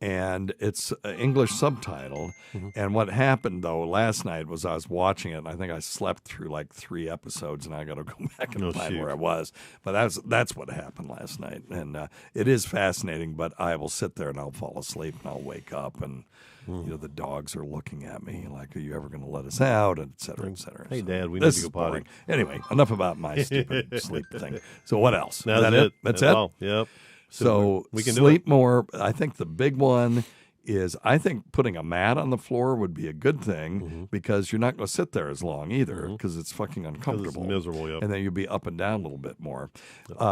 and it's English subtitled. And what happened though last night was I was watching it, and I think I slept through like 3 episodes, and I got to go back and find where I was. But that's what happened last night, and it is fascinating. But I will sit there and I'll fall asleep, and I'll wake up, and the dogs are looking at me like, "Are you ever going to let us out?" And et cetera, et cetera. Hey, so Dad, we need to go potty. Boring. Anyway, enough about my stupid sleep thing. So what else? Is that it? That's it. All. Yep. So we can sleep more. I think the big one is I think putting a mat on the floor would be a good thing because you're not going to sit there as long either because it's fucking uncomfortable. It's miserable, yep. And then you'll be up and down a little bit more.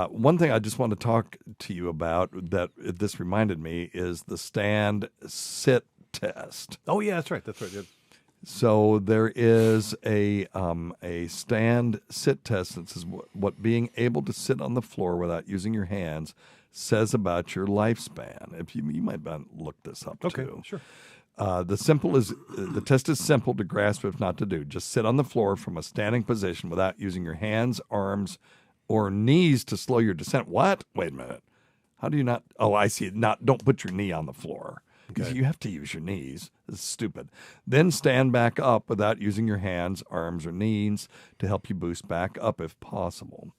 One thing I just want to talk to you about that this reminded me is the stand-sit test. Oh, yeah, that's right. That's right. Yep. So there is a stand-sit test that says what being able to sit on the floor without using your hands says about your lifespan. If you might look this up too. Sure. The test is simple to grasp if not to do. Just sit on the floor from a standing position without using your hands, arms, or knees to slow your descent. What? Wait a minute. How do you not? Oh, I see. Don't put your knee on the floor. Because you have to use your knees. It's stupid. Then stand back up without using your hands, arms, or knees to help you boost back up if possible.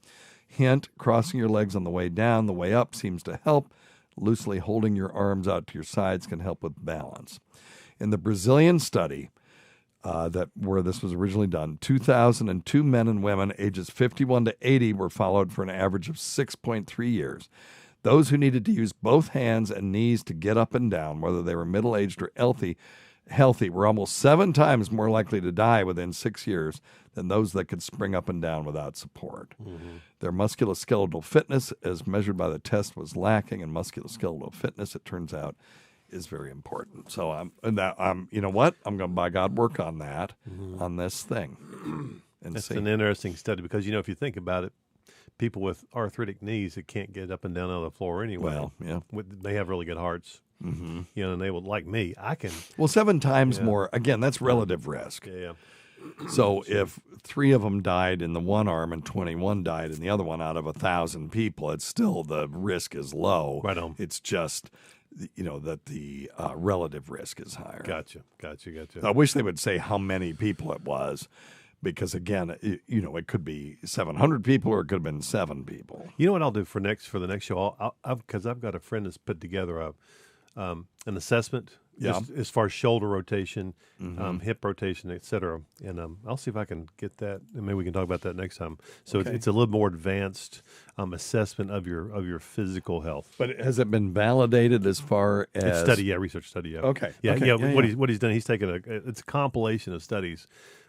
Hint, crossing your legs on the way down. The way up seems to help. Loosely holding your arms out to your sides can help with balance. In the Brazilian study where this was originally done, 2,002 men and women ages 51 to 80 were followed for an average of 6.3 years. Those who needed to use both hands and knees to get up and down, whether they were middle-aged or healthy, were almost 7 times more likely to die within 6 years than those that could spring up and down without support. Their musculoskeletal fitness, as measured by the test, was lacking, and musculoskeletal fitness, it turns out, is very important. So you know what? I'm going to, by God, work on that on this thing. And That's an interesting study because, if you think about it, people with arthritic knees that can't get up and down on the floor anyway. Well, yeah. They have really good hearts. And they would, like me, I can. Well, 7 times more. Again, that's relative risk. Yeah. So if 3 of them died in the one arm and 21 died in the other one out of 1,000 people, it's still the risk is low. Right on. It's just, that the relative risk is higher. Gotcha. I wish they would say how many people it was. Because again, it could be 700 people or it could have been 7 people. You know what I'll do for the next show? Because I've got a friend that's put together an assessment just as far as shoulder rotation, hip rotation, et cetera. And I'll see if I can get that, and maybe we can talk about that next time. So it's a little more advanced assessment of your physical health. But has it been validated as far as research study? Yeah. Okay. What he's done, he's taken it's a compilation of studies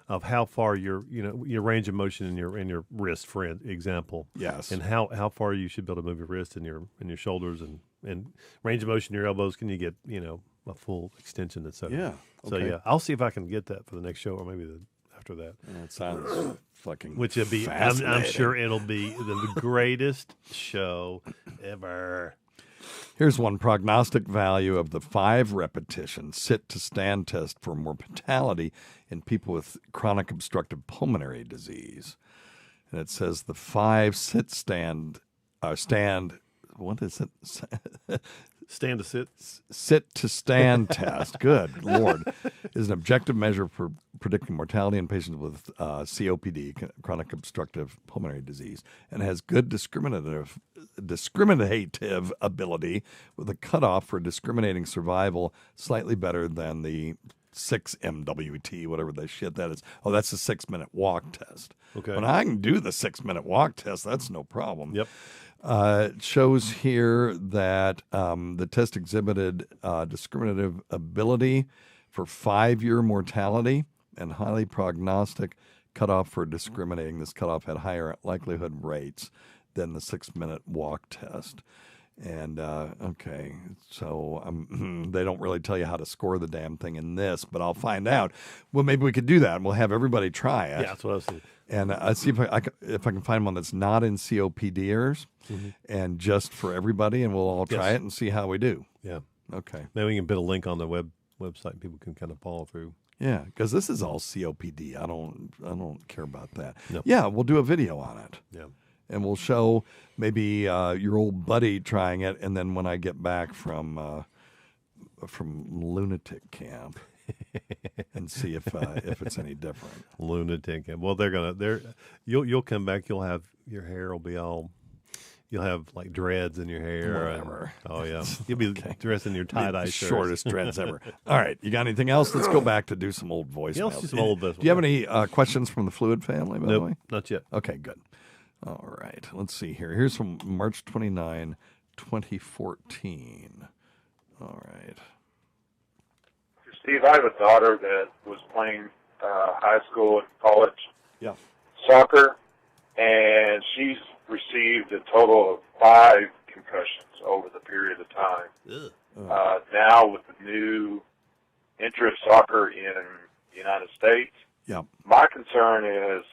of how far your range of motion in your wrist, for example. Yes. And how far you should be able to move your wrist and your shoulders and range of motion in your elbows. Can you get a full extension, et cetera. Yeah. Okay. So I'll see if I can get that for the next show or maybe after that. It sounds fucking. Which would be. I'm sure it'll be the greatest show ever. Here's one prognostic value of the 5-repetition sit-to-stand test for mortality in people with chronic obstructive pulmonary disease. And it says the 5 stand, what is it? Stand to sit? Sit-to-stand test, good Lord, is an objective measure for predicting mortality in patients with COPD, chronic obstructive pulmonary disease, and has good discriminative ability with a cutoff for discriminating survival slightly better than the 6 MWT, whatever the shit that is. Oh, that's the 6-minute walk test. Okay. When I can do the 6-minute walk test, that's no problem. Yep. It shows here that the test exhibited discriminative ability for 5-year mortality and highly prognostic cutoff for discriminating. This cutoff had higher likelihood rates than the 6-minute walk test. And, so they don't really tell you how to score the damn thing in this, but I'll find out. Well, maybe we could do that, and we'll have everybody try it. Yeah, that's what I was thinking. And see if I can find one that's not in COPDers and just for everybody, and we'll all try it and see how we do. Yeah. Okay. Maybe we can put a link on the website and people can kind of follow through. Yeah, because this is all COPD. I don't care about that. Nope. Yeah, we'll do a video on it. Yeah. And we'll show maybe your old buddy trying it, and then when I get back from from lunatic camp and see if it's any different. Lunatic camp. Well, you'll come back. You'll have your hair will be all. You'll have like dreads in your hair. Whatever. Oh yeah, you'll be dressed in your tie-dye shirt. Shortest dreads ever. All right, you got anything else? Let's go back to do some old voicemails. Yeah, let's do some old voicemails. Do you have any questions from the Fluid family, by the way? Not yet. Okay, good. All right, let's see here. Here's from March 29, 2014. All right. Steve, I have a daughter that was playing high school and college soccer, and she's received a total of 5 concussions over the period of time. Now with the new interest soccer in the United States, my concern is,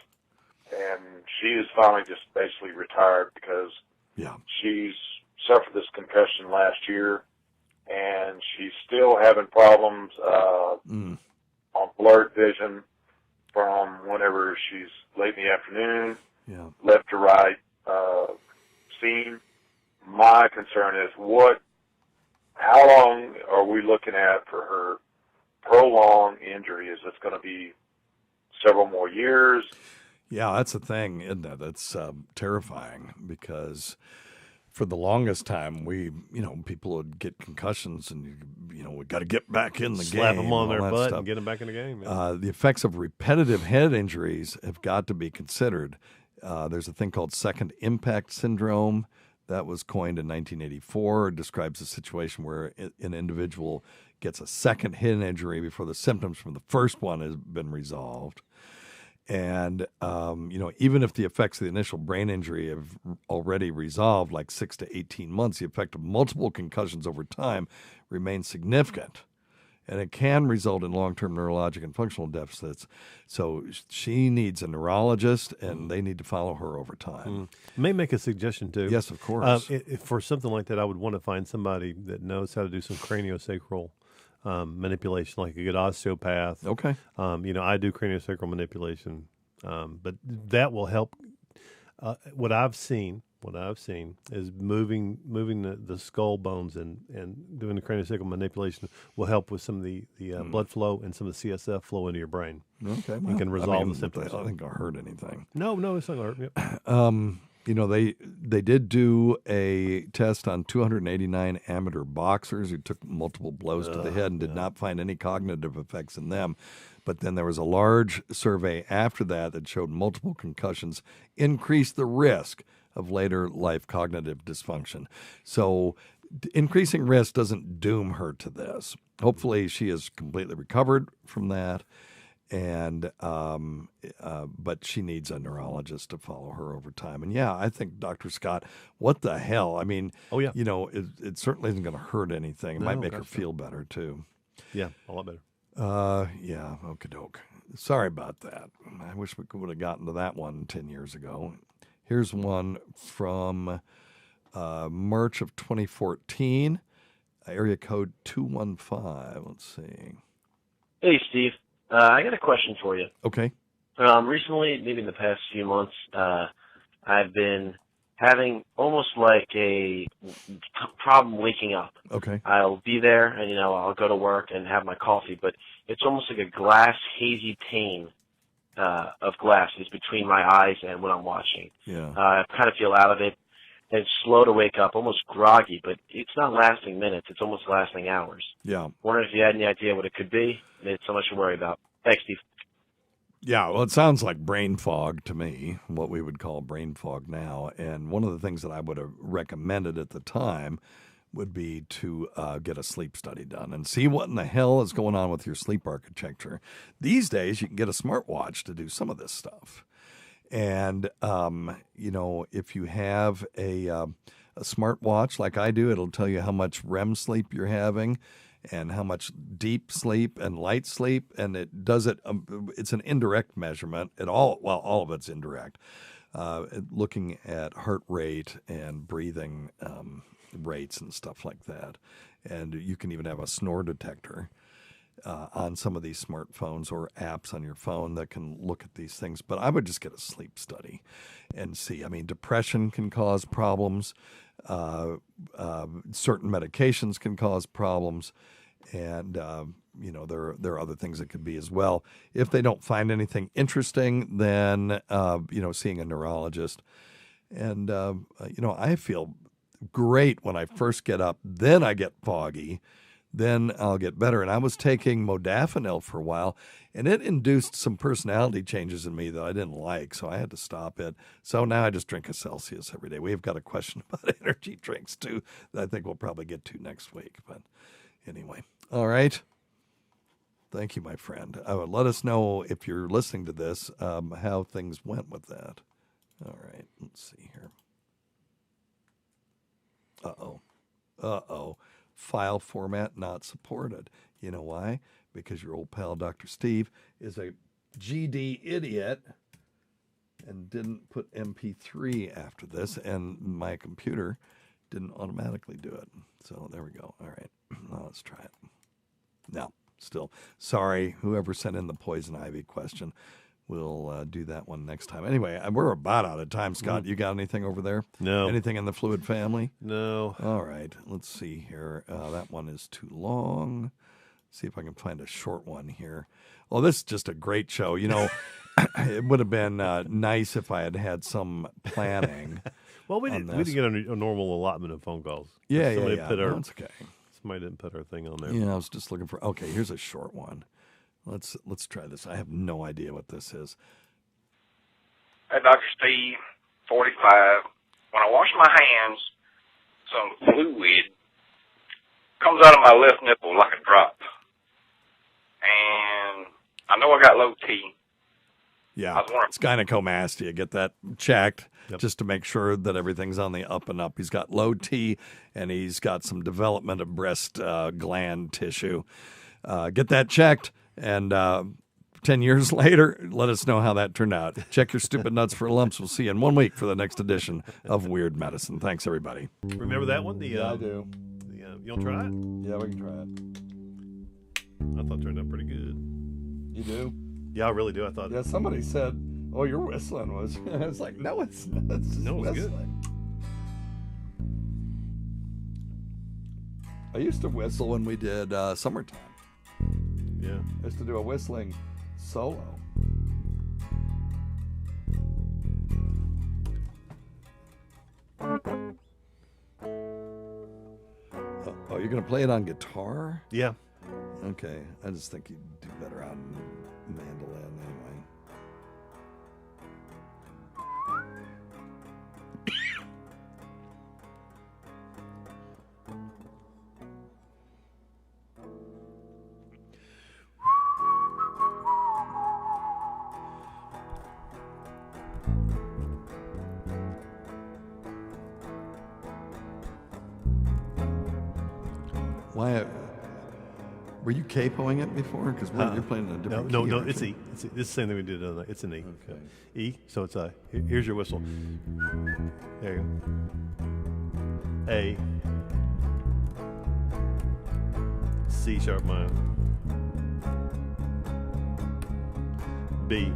and she is finally just basically retired because she's suffered this concussion last year, and she's still having problems on blurred vision from whenever she's late in the afternoon, left to right scene. My concern is how long are we looking at for her prolonged injury? Is this going to be several more years? Yeah, that's the thing, isn't it? That's terrifying because for the longest time, people would get concussions and, we got to get back in the game. Slap them on their butt and get them back in the game. Yeah. The effects of repetitive head injuries have got to be considered. There's a thing called second impact syndrome that was coined in 1984. It describes a situation where an individual gets a second head injury before the symptoms from the first one has been resolved. And, even if the effects of the initial brain injury have already resolved, like 6 to 18 months, the effect of multiple concussions over time remains significant. And it can result in long-term neurologic and functional deficits. So she needs a neurologist, and they need to follow her over time. May make a suggestion, too. Yes, of course. For something like that, I would want to find somebody that knows how to do some craniosacral manipulation, like a good osteopath. Okay. I do craniosacral manipulation, but that will help. What I've seen is moving the skull bones and doing the craniosacral manipulation will help with some of the blood flow and some of the CSF flow into your brain. Okay, well, you can resolve the symptoms. I think I heard anything. No, it's not going to hurt. Yep. They did do a test on 289 amateur boxers who took multiple blows to the head and did not find any cognitive effects in them. But then there was a large survey after that showed multiple concussions increased the risk of later life cognitive dysfunction. So increasing risk doesn't doom her to this. Hopefully she is completely recovered from that. And but she needs a neurologist to follow her over time. And I think Dr. Scott, what the hell? I mean, it certainly isn't going to hurt anything. It might make her feel better too. Yeah, a lot better. Okie doke. Sorry about that. I wish we would have gotten to that one 10 years ago. Here's one from March of 2014, area code 215. Let's see. Hey, Steve. I got a question for you. Okay. Recently, maybe in the past few months, I've been having almost like a problem waking up. Okay. I'll be there and, I'll go to work and have my coffee, but it's almost like a glass hazy pane of glasses between my eyes and when I'm watching. Yeah. I kind of feel out of it and slow to wake up, almost groggy, but it's not lasting minutes. It's almost lasting hours. Yeah. Wondering if you had any idea what it could be. It's so much to worry about. Thanks, Steve. Yeah, well, it sounds like brain fog to me, what we would call brain fog now. And one of the things that I would have recommended at the time would be to get a sleep study done and see what in the hell is going on with your sleep architecture. These days, you can get a smartwatch to do some of this stuff. And, if you have a smartwatch like I do, it'll tell you how much REM sleep you're having and how much deep sleep and light sleep. And it does it. It's an indirect measurement. All of it's indirect. Looking at heart rate and breathing rates and stuff like that. And you can even have a snore detector on some of these smartphones or apps on your phone that can look at these things. But I would just get a sleep study and see. I mean, depression can cause problems. Certain medications can cause problems. And, there are other things that could be as well. If they don't find anything interesting, then, seeing a neurologist. And, I feel great when I first get up. Then I get foggy. Then I'll get better. And I was taking modafinil for a while, and it induced some personality changes in me that I didn't like, so I had to stop it. So now I just drink a Celsius every day. We've got a question about energy drinks, too, that I think we'll probably get to next week. But anyway, all right. Thank you, my friend. Let us know if you're listening to this, how things went with that. All right, let's see here. Uh-oh. File format not supported. You know why? Because your old pal, Dr. Steve, is a GD idiot and didn't put MP3 after this, and my computer didn't automatically do it. So there we go. All right, now let's try it. No, still, sorry, whoever sent in the poison ivy question. We'll do that one next time. Anyway, we're about out of time, Scott. You got anything over there? No. Anything in the fluid family? No. All right. Let's see here. That one is too long. See if I can find a short one here. Well, this is just a great show. It would have been nice if I had had some planning. Well, we didn't get a normal allotment of phone calls. Yeah. That's okay. Somebody didn't put our thing on there. Yeah, I was just looking for. Okay, here's a short one. Let's try this. I have no idea what this is. Hey, Dr. Steve, 45. When I wash my hands, some fluid comes out of my left nipple like a drop. And I know I got low T. Yeah, it's gynecomastia. Get that checked just to make sure that everything's on the up and up. He's got low T, and he's got some development of breast gland tissue. Get that checked. And 10 years later, let us know how that turned out. Check your stupid nuts for lumps. We'll see you in 1 week for the next edition of Weird Medicine. Thanks, everybody. Remember that one? I do. You want to try it? Yeah, we can try it. I thought it turned out pretty good. You do? Yeah, I really do. I thought. Yeah, somebody said, "Oh, your whistling was." I was like, "No, it's not. It's just whistling." I used to whistle when we did Summertime. Yeah. I used to do a whistling solo. Oh, you're going to play it on guitar? Yeah. Okay. I just think you'd do better on mandolin anyway. Why? Were you capoing it before? Because you're playing in a different key. No, it's E. It's the same thing we did. It's an E. Okay. E. So it's a. Here's your whistle. There you go. A. C sharp minor. B.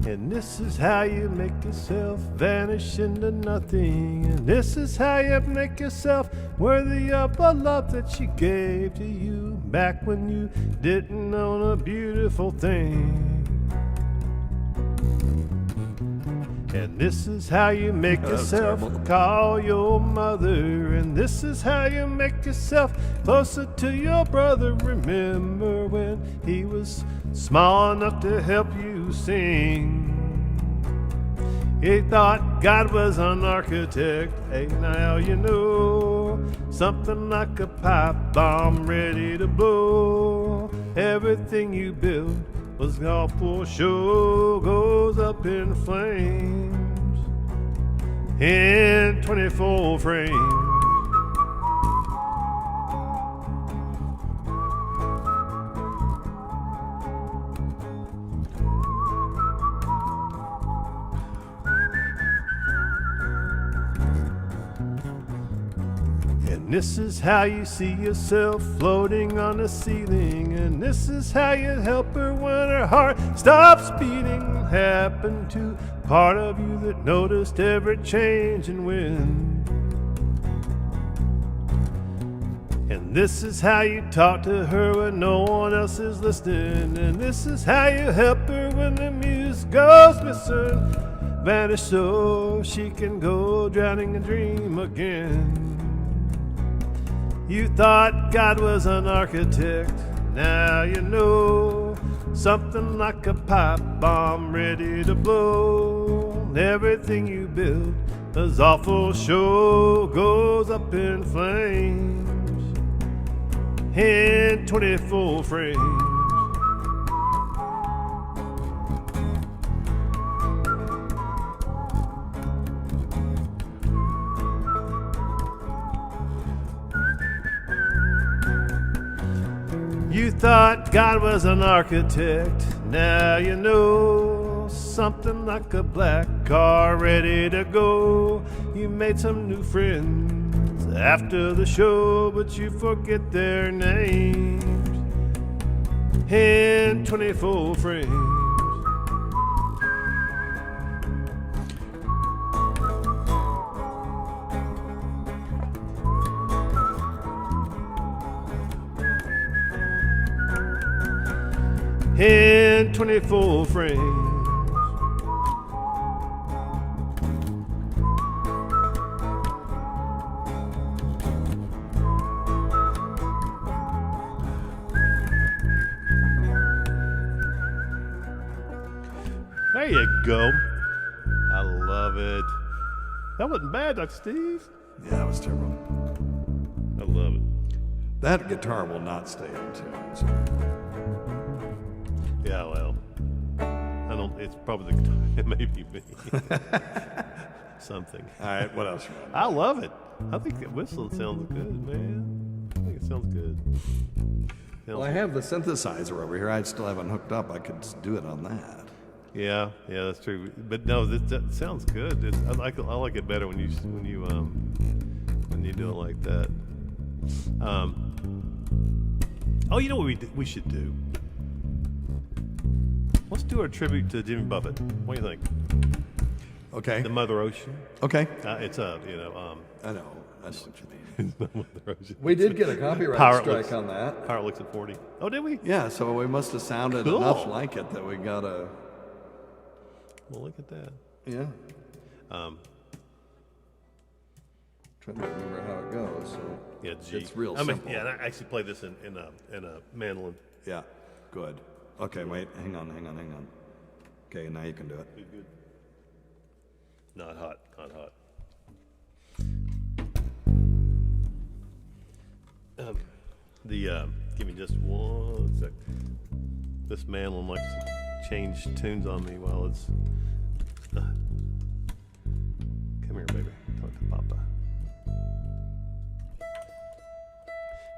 And this is how you make yourself vanish into nothing. And this is how you make yourself worthy of a love that she gave to you back when you didn't own a beautiful thing. And this is how you make yourself call your mother. And this is how you make yourself closer to your brother. Remember when he was small enough to help you sing? He thought God was an architect. Hey, now you know, something like a pipe bomb ready to blow. Everything you built was all for show, goes up in flames in 24 frames. And this is how you see yourself floating on the ceiling. And this is how you help her when her heart stops beating. Happened to part of you that noticed every change and wind. And this is how you talk to her when no one else is listening. And this is how you help her when the muse goes missing. Vanish so she can go drowning and dream again. You thought God was an architect, now you know. Something like a pipe bomb ready to blow. And everything you build, this awful show, goes up in flames in 24 frames. You thought God was an architect, now you know. Something like a black car ready to go. You made some new friends after the show, but you forget their names in 24 frames. In 24 frames. There you go. I love it. That wasn't bad, Dr. Steve. Yeah, that was terrible. I love it. That guitar will not stay in tune. So. Yeah, well, I don't. It's probably the guitar. It may be me. Something. All right, what else? I love it. I think that whistling sounds good, man. I think it sounds good. Well, I have the synthesizer over here. I still haven't hooked up. I could do it on that. Yeah, that's true. But no, that sounds good. I like it better when you do it like that. Oh, you know what we should do? Let's do a tribute to Jimmy Buffett. What do you think? Okay. The Mother Ocean. Okay. It's I know. I know what you mean. Mother Ocean. We did get a copyright strike on that. Pirate looks at 40. Oh, did we? Yeah. So we must have sounded enough like it that we got a. Well, look at that. Yeah. Trying to remember how it goes. So yeah, G. It's real simple. Yeah, I actually played this in a mandolin. Yeah. Good. Okay, wait. Hang on. Okay, now you can do it. Good. Not hot. Give me just 1 sec. This mandolin likes to change tunes on me while it's. Come here, baby. Talk to Papa.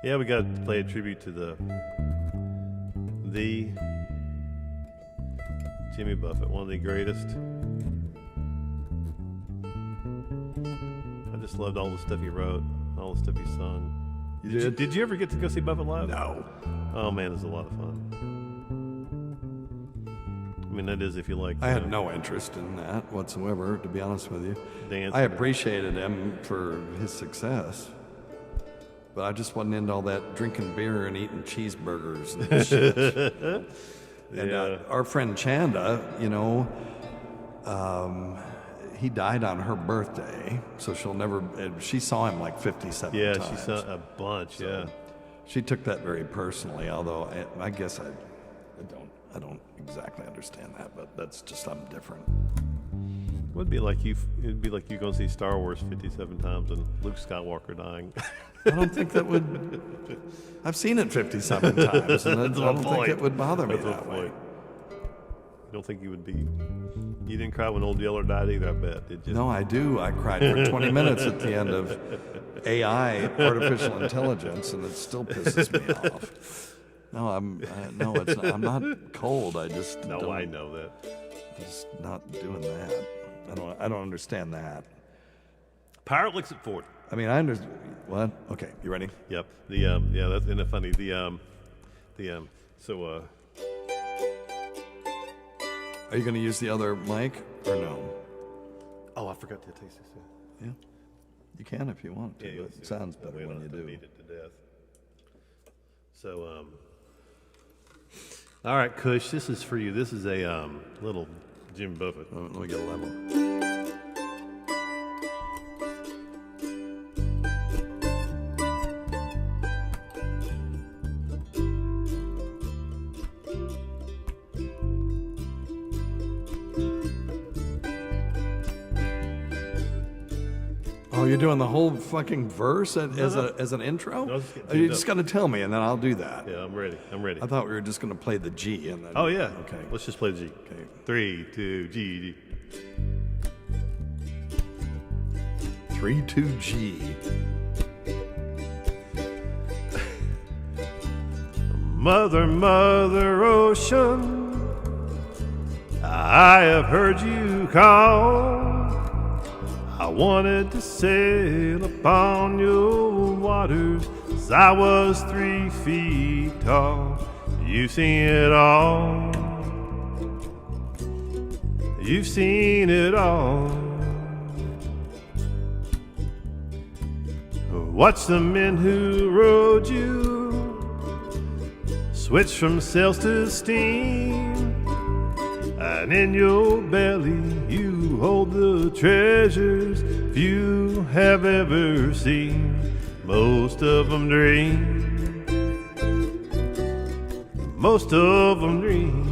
Yeah, we got to play a tribute to the Jimmy Buffett, one of the greatest. I just loved all the stuff he wrote, all the stuff he sung. Did you ever get to go see Buffett live? No. Oh man, it's a lot of fun. I mean, that is if you like. I had no interest in that whatsoever, to be honest with you. Dancing. I appreciated him for his success, but I just wasn't into all that drinking beer and eating cheeseburgers and shit. And our friend Chanda, he died on her birthday, so she'll never. She saw him like 57 times. Yeah, she saw a bunch. So yeah, she took that very personally. Although I guess I don't exactly understand that, but that's just I'm different. It'd be like you going to see Star Wars 57 times and Luke Skywalker dying. I don't think that would. I've seen it 57 times, and I don't think it would bother me that way. You don't think you would be? You didn't cry when Old Yeller died either, I bet, did you? No, I do. I cried for 20 minutes at the end of AI, artificial intelligence, and it still pisses me off. No, I'm not cold. I just no. I know that. I'm just not doing that. I don't understand that. Pirate looks at 40. I mean, I understand. What? Okay, you ready? Yep. That's isn't it funny? Are you going to use the other mic or no? Oh, I forgot to taste this. Yeah. You can if you want to. Yeah, But it sounds better when you do. Beat it to death. So, all right, Kush, this is for you. This is a little Jimmy Buffett. Let me get a level. Oh, you're doing the whole fucking verse as an intro? No, you just got to tell me, and then I'll do that. Yeah, I'm ready. I thought we were just going to play the G and then. Oh yeah. Okay. Let's just play the G. Okay. 3, 2, G. 3, 2, G. Mother, Mother Ocean, I have heard you call. I wanted to sail upon your waters as I was 3 feet tall. You've seen it all. You've seen it all. Watch the men who rowed you switch from sails to steam, and in your belly you hold the treasures few have ever seen. Most of them dream. Most of them dream.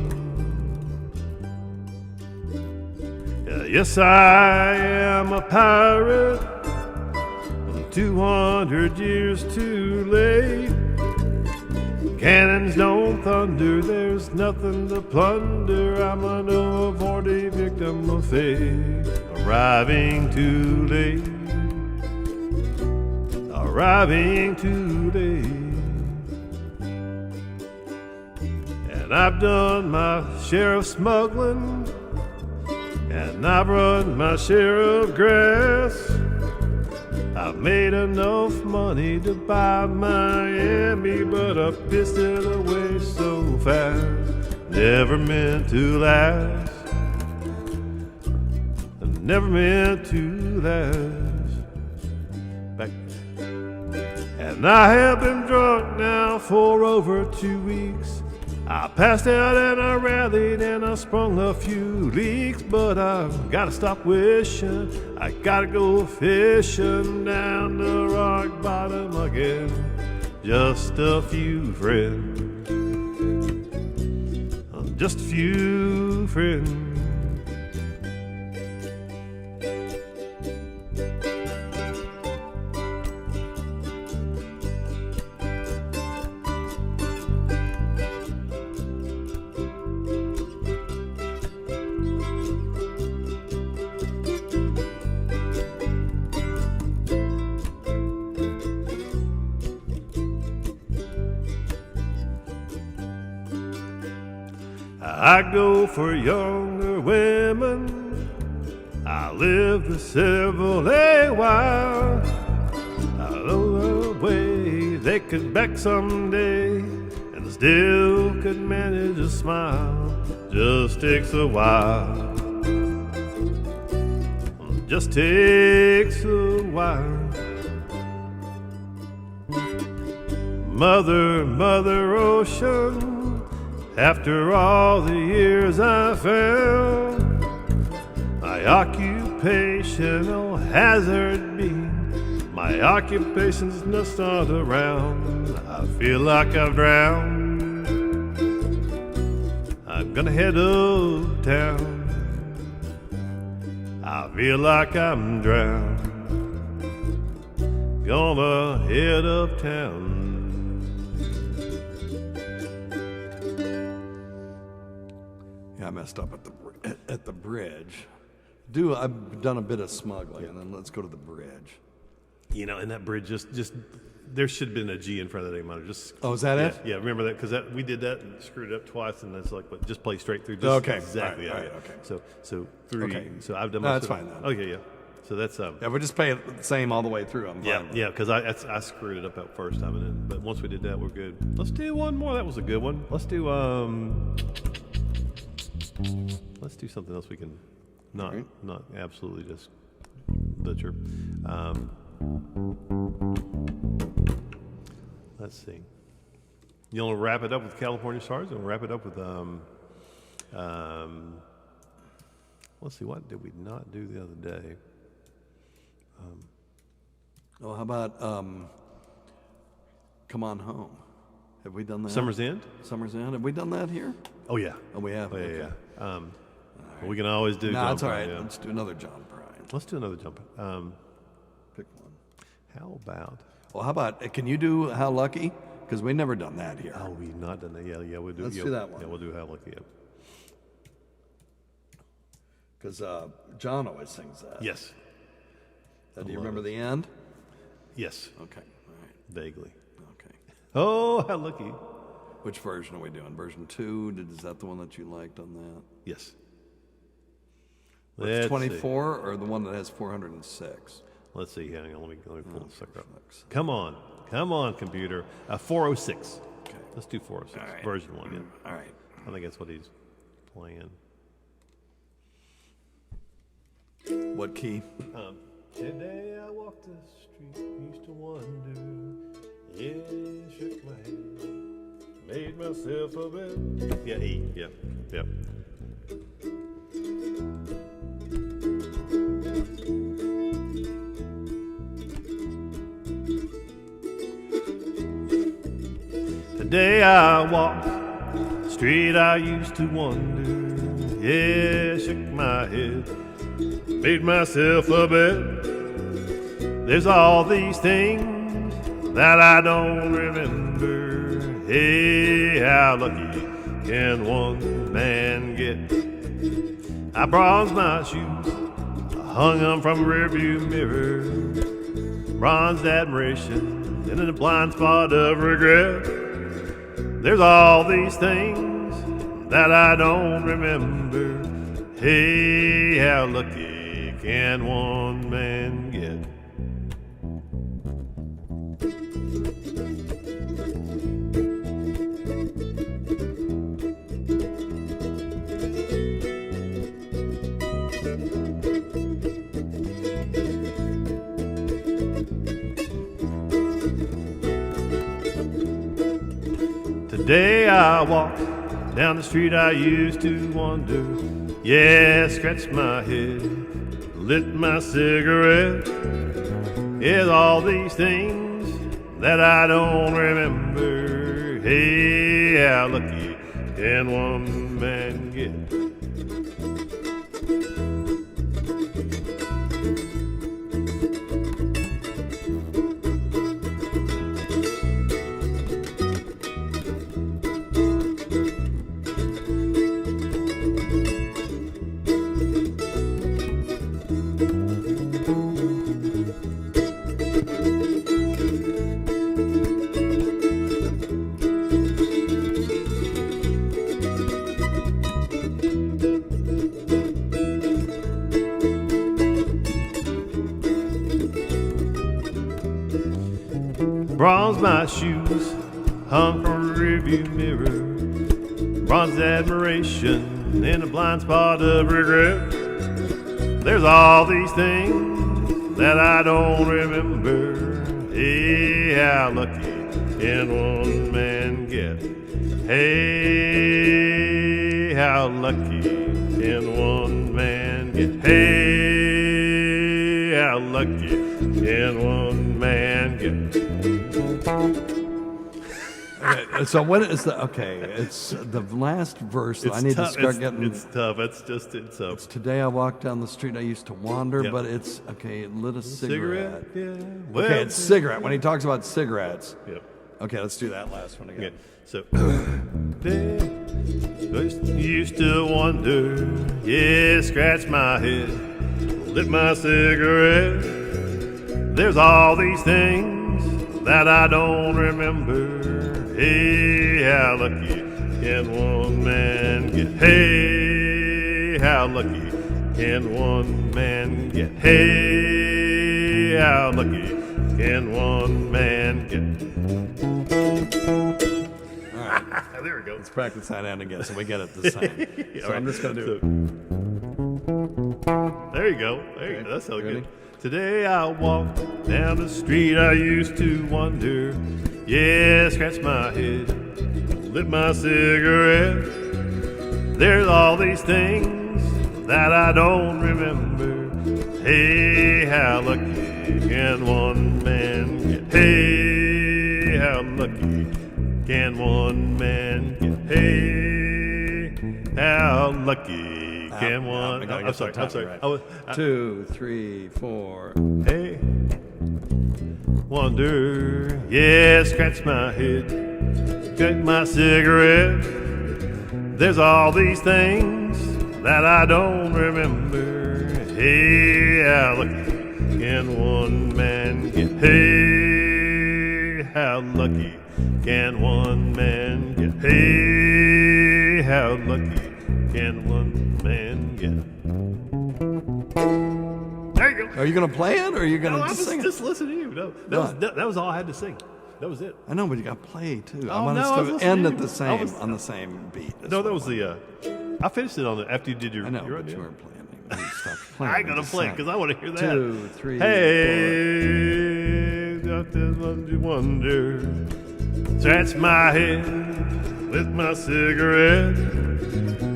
Yes, I am a pirate, 200 years too late. Cannons don't thunder, there's nothing to plunder. I'm an aborted victim of fate, arriving too late. Arriving too late. And I've done my share of smuggling, and I've run my share of grass. I've made enough money to buy Miami, but I pissed it away so fast. Never meant to last. Never meant to last. Back. And I have been drunk now for over 2 weeks. I passed out and I rallied and I sprung a few leaks, but I've got to stop wishing. I gotta go fishing down the rock bottom again. Just a few friends. Just a few friends. I go for younger women. I live to several a while. I know the way they could back someday and still could manage a smile. Just takes a while. Just takes a while. Mother, Mother Ocean, after all the years I found, my occupational hazard being my occupation's just not around. I feel like I've drowned. I'm gonna head uptown. I feel like I'm drowned. Gonna head uptown. I messed up at the bridge. I've done a bit of smuggling, and then let's go to the bridge. You know, and that bridge just there should have been a G in front of that A minor. Just is that it? Yeah, remember that because we did that and screwed it up twice, and that's like, but just play straight through. Just okay, exactly. All right, okay. So 3. Okay. So I've done. No, that's fine then. Okay, yeah. So that's yeah, we just pay it the same all the way through. I'm fine. Yeah, because I screwed it up that first time, but once we did that, we're good. Let's do one more. That was a good one. Let's do something else we can not absolutely just butcher. Let's see. You want to wrap it up with California Stars? You want to wrap it up with let's see, what did we not do the other day? How about Come On Home? Have we done that? Summer's End? Summer's End. Have we done that here? Oh, yeah. Oh, we have? Oh, yeah, okay. yeah. We can always do John that's all right. Prine, yeah. Let's do another John Prine. Let's do another John Prine. Pick one. How about... Well, how about, can you do How Lucky? Because we've never done that here. Oh, we've not done that. Yeah, we'll do. Let's do that one. Yeah, we'll do How Lucky. Because John always sings that. Yes. Do you remember the end? Yes. Okay. All right. Vaguely. Okay. Oh, How Lucky. Which version are we doing? Version 2? Is that the one that you liked on that? Yes. It's 24 or the one that has 406? Let's see. Hang on. Let me pull the sucker up. Come on, computer. 406. Okay. Let's do 406. Right. Version 1. Yeah. All right. I think that's what he's playing. What key? Today I walked the street, used to wonder, yeah, shook my head, made myself a bed. Yeah, E, yeah. Today I walked the street I used to wonder, yeah, shook my head, made myself a bed. There's all these things that I don't remember. Hey, how lucky can one man get? I bronzed my shoes, hung them from a rearview mirror, bronzed admiration in a blind spot of regret. There's all these things that I don't remember. Hey, how lucky can one man get? Today I walked down the street I used to wander. Yeah, scratched my head, lit my cigarette. It's all these things that I don't remember. Hey, how lucky can one man get? Bronzed my shoes, hung from a rearview mirror, bronzed admiration in a blind spot of regret. There's all these things that I don't remember. Hey, how lucky can one man get? Hey, how lucky can one man get? Hey, how lucky can one man get? Okay, so what is the it's the last verse. I need to start getting. It's tough. It's today I walked down the street I used to wander, but it's lit a cigarette. Yeah. Well, okay, it's cigarette. When he talks about cigarettes. Yep. Okay, let's do that last one again. So used to wonder, yeah, scratch my head, lit my cigarette. There's all these things that I don't remember. Hey, how lucky can one man get? Hey, how lucky can one man get? Hey, how lucky can one man get? All right. There we go. Let's practice that end again so we get it the same. So right. I'm just going to do it. There you go. There you go. That's so good. Today I walked down the street, I used to wonder. Yeah, scratch my head, lit my cigarette. There's all these things that I don't remember. Hey, how lucky can one man get? Hey, how lucky can one man get? Hey, how lucky can one? I'm sorry. Right. 2, 3, 4. Hey, wonder. Yeah, scratch my head, cut my cigarette. There's all these things that I don't remember. Hey, how lucky can one man get? Hey, how lucky can one man get? Hey, how lucky can one man get? There you go. Are you going to play it, or are you going to just sing it? Just listen to you. No, that was all I had to sing. That was it. I know, but you got to play too. Oh, I no, want us to end at the same was, on the same beat. No, that was the. I finished it on the after you did your. I know, your but you weren't playing. You stopped I playing. ain't gonna play because I want to hear that. 2, 3, Hey, Doctor Wonder, scratch my head with my cigarette.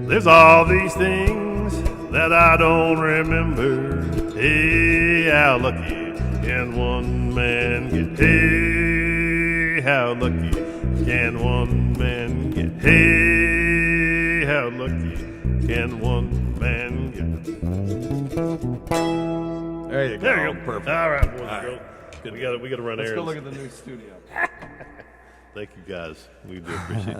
There's all these things that I don't remember. Hey, how lucky can one man get? Hey, how lucky can one man get? Hey, how lucky can one man get? There you go. There you go. Perfect. All right, boys and All girls. We got to run Let's errands. go look at the new studio. Thank you guys. We do appreciate it.